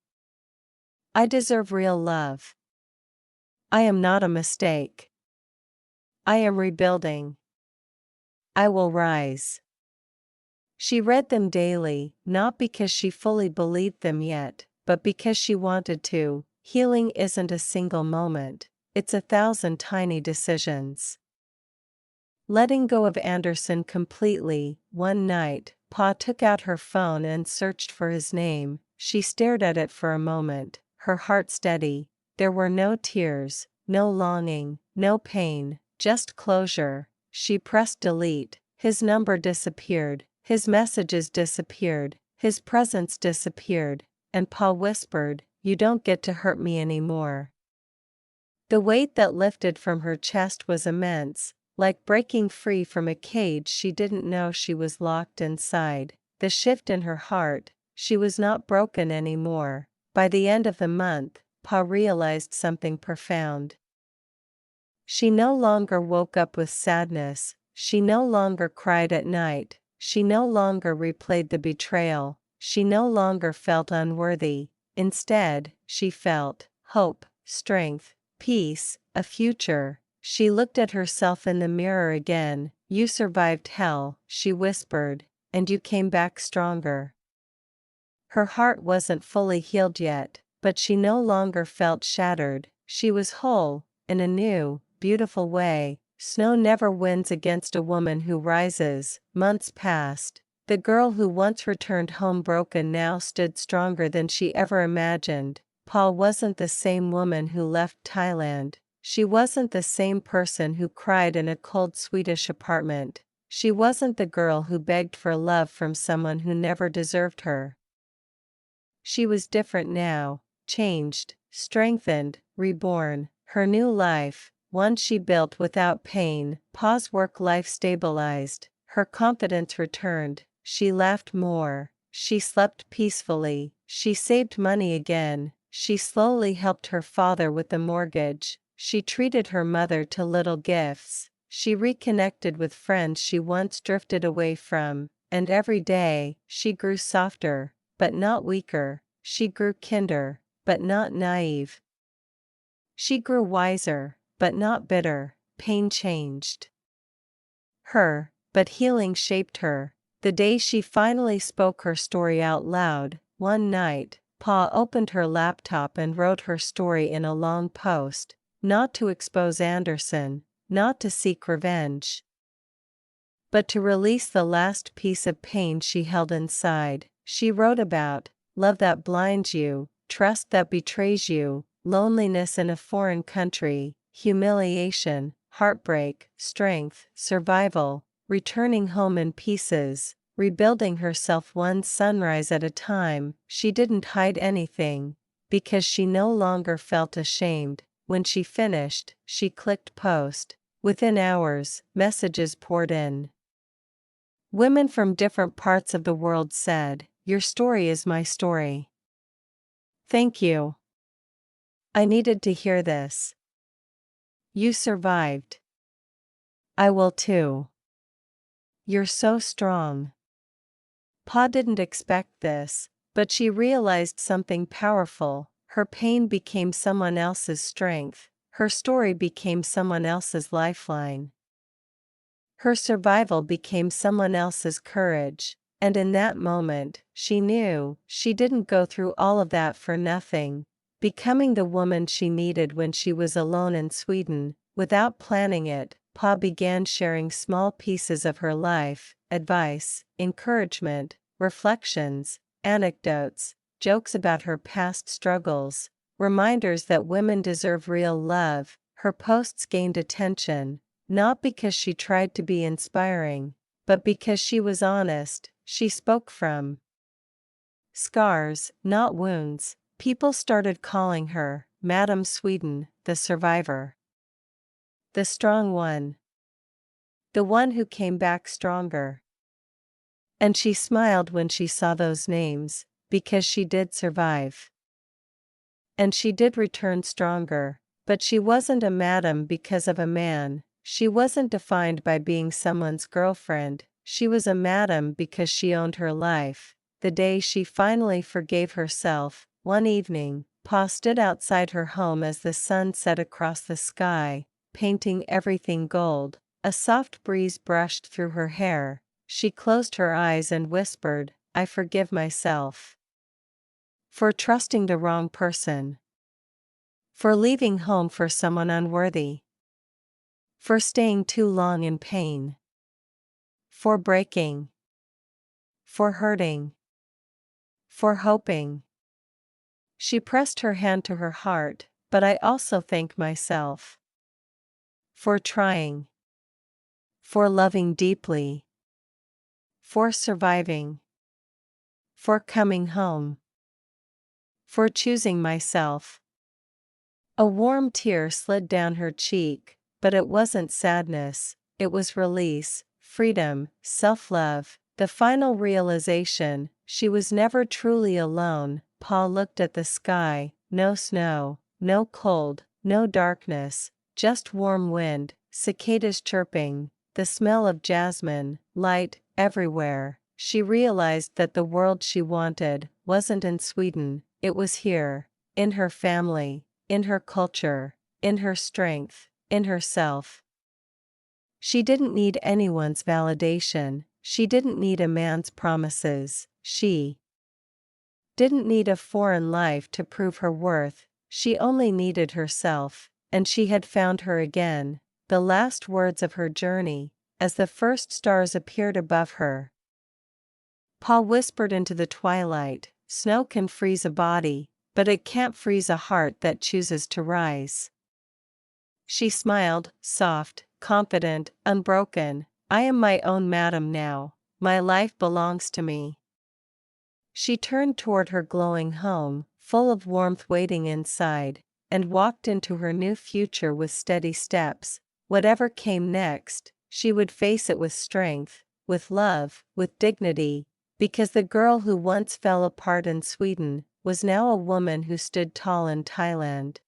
I deserve real love. I am not a mistake. I am rebuilding. I will rise." She read them daily, not because she fully believed them yet, but because she wanted to. Healing isn't a single moment, it's 1,000 tiny decisions. Letting go of Anderson completely. One night, Pa took out her phone and searched for his name. She stared at it for a moment, her heart steady. There were no tears, no longing, no pain, just closure. She pressed delete. His number disappeared, his messages disappeared, his presence disappeared, and Pa whispered, "You don't get to hurt me anymore." The weight that lifted from her chest was immense, like breaking free from a cage she didn't know she was locked inside. The shift in her heart, she was not broken anymore. By the end of the month, Pa realized something profound. She no longer woke up with sadness, she no longer cried at night, she no longer replayed the betrayal, she no longer felt unworthy. Instead, she felt hope, strength, peace, a future. She looked at herself in the mirror again. "You survived hell," she whispered, "and you came back stronger." Her heart wasn't fully healed yet, but she no longer felt shattered. She was whole, in a new, beautiful way. Snow never wins against a woman who rises. Months passed. The girl who once returned home broken now stood stronger than she ever imagined. Paul wasn't the same woman who left Thailand. She wasn't the same person who cried in a cold Swedish apartment. She wasn't the girl who begged for love from someone who never deserved her. She was different now, changed, strengthened, reborn. Her new life, one she built without pain. Pa's work life stabilized. Her confidence returned. She laughed more. She slept peacefully. She saved money again. She slowly helped her father with the mortgage. She treated her mother to little gifts. She reconnected with friends she once drifted away from. And every day, she grew softer, but not weaker. She grew kinder, but not naive. She grew wiser, but not bitter. Pain changed her, but healing shaped her. The day she finally spoke her story out loud, one night, Pa opened her laptop and wrote her story in a long post, not to expose Anderson, not to seek revenge, but to release the last piece of pain she held inside. She wrote about love that blinds you, trust that betrays you, loneliness in a foreign country, humiliation, heartbreak, strength, survival, returning home in pieces, rebuilding herself one sunrise at a time. She didn't hide anything, because she no longer felt ashamed. When she finished, she clicked post. Within hours, messages poured in. Women from different parts of the world said, "Your story is my story. Thank you. I needed to hear this. You survived. I will too. You're so strong." Pa didn't expect this, but she realized something powerful. Her pain became someone else's strength. Her story became someone else's lifeline. Her survival became someone else's courage. And in that moment, she knew she didn't go through all of that for nothing. Becoming the woman she needed when she was alone in Sweden, without planning it, Pa began sharing small pieces of her life, advice, encouragement, reflections, anecdotes, jokes about her past struggles, reminders that women deserve real love. Her posts gained attention, not because she tried to be inspiring, but because she was honest. She spoke from scars, not wounds. People started calling her Madam Sweden, the survivor, the strong one, the one who came back stronger. And she smiled when she saw those names, because she did survive. And she did return stronger, but she wasn't a madam because of a man. She wasn't defined by being someone's girlfriend. She was a madam because she owned her life. The day she finally forgave herself, one evening, Pa stood outside her home as the sun set across the sky, painting everything gold. A soft breeze brushed through her hair. She closed her eyes and whispered, "I forgive myself. For trusting the wrong person. For leaving home for someone unworthy. For staying too long in pain. For breaking. For hurting. For hoping." She pressed her hand to her heart, "But I also thank myself. For trying. For loving deeply. For surviving. For coming home. For choosing myself." A warm tear slid down her cheek, but it wasn't sadness, it was release, freedom, self-love, the final realization she was never truly alone. Paul looked at the sky, no snow, no cold, no darkness, just warm wind, cicadas chirping, the smell of jasmine, light everywhere. She realized that the world she wanted wasn't in Sweden, it was here, in her family, in her culture, in her strength, in herself. She didn't need anyone's validation, she didn't need a man's promises, she didn't need a foreign life to prove her worth. She only needed herself, and she had found her again. the last words of her journey, as the first stars appeared above her. Paul whispered into the twilight, "Snow can freeze a body, but it can't freeze a heart that chooses to rise." She smiled, soft, confident, unbroken. "I am my own madam now, my life belongs to me." She turned toward her glowing home, full of warmth waiting inside, and walked into her new future with steady steps. Whatever came next, she would face it with strength, with love, with dignity, because the girl who once fell apart in Sweden was now a woman who stood tall in Thailand.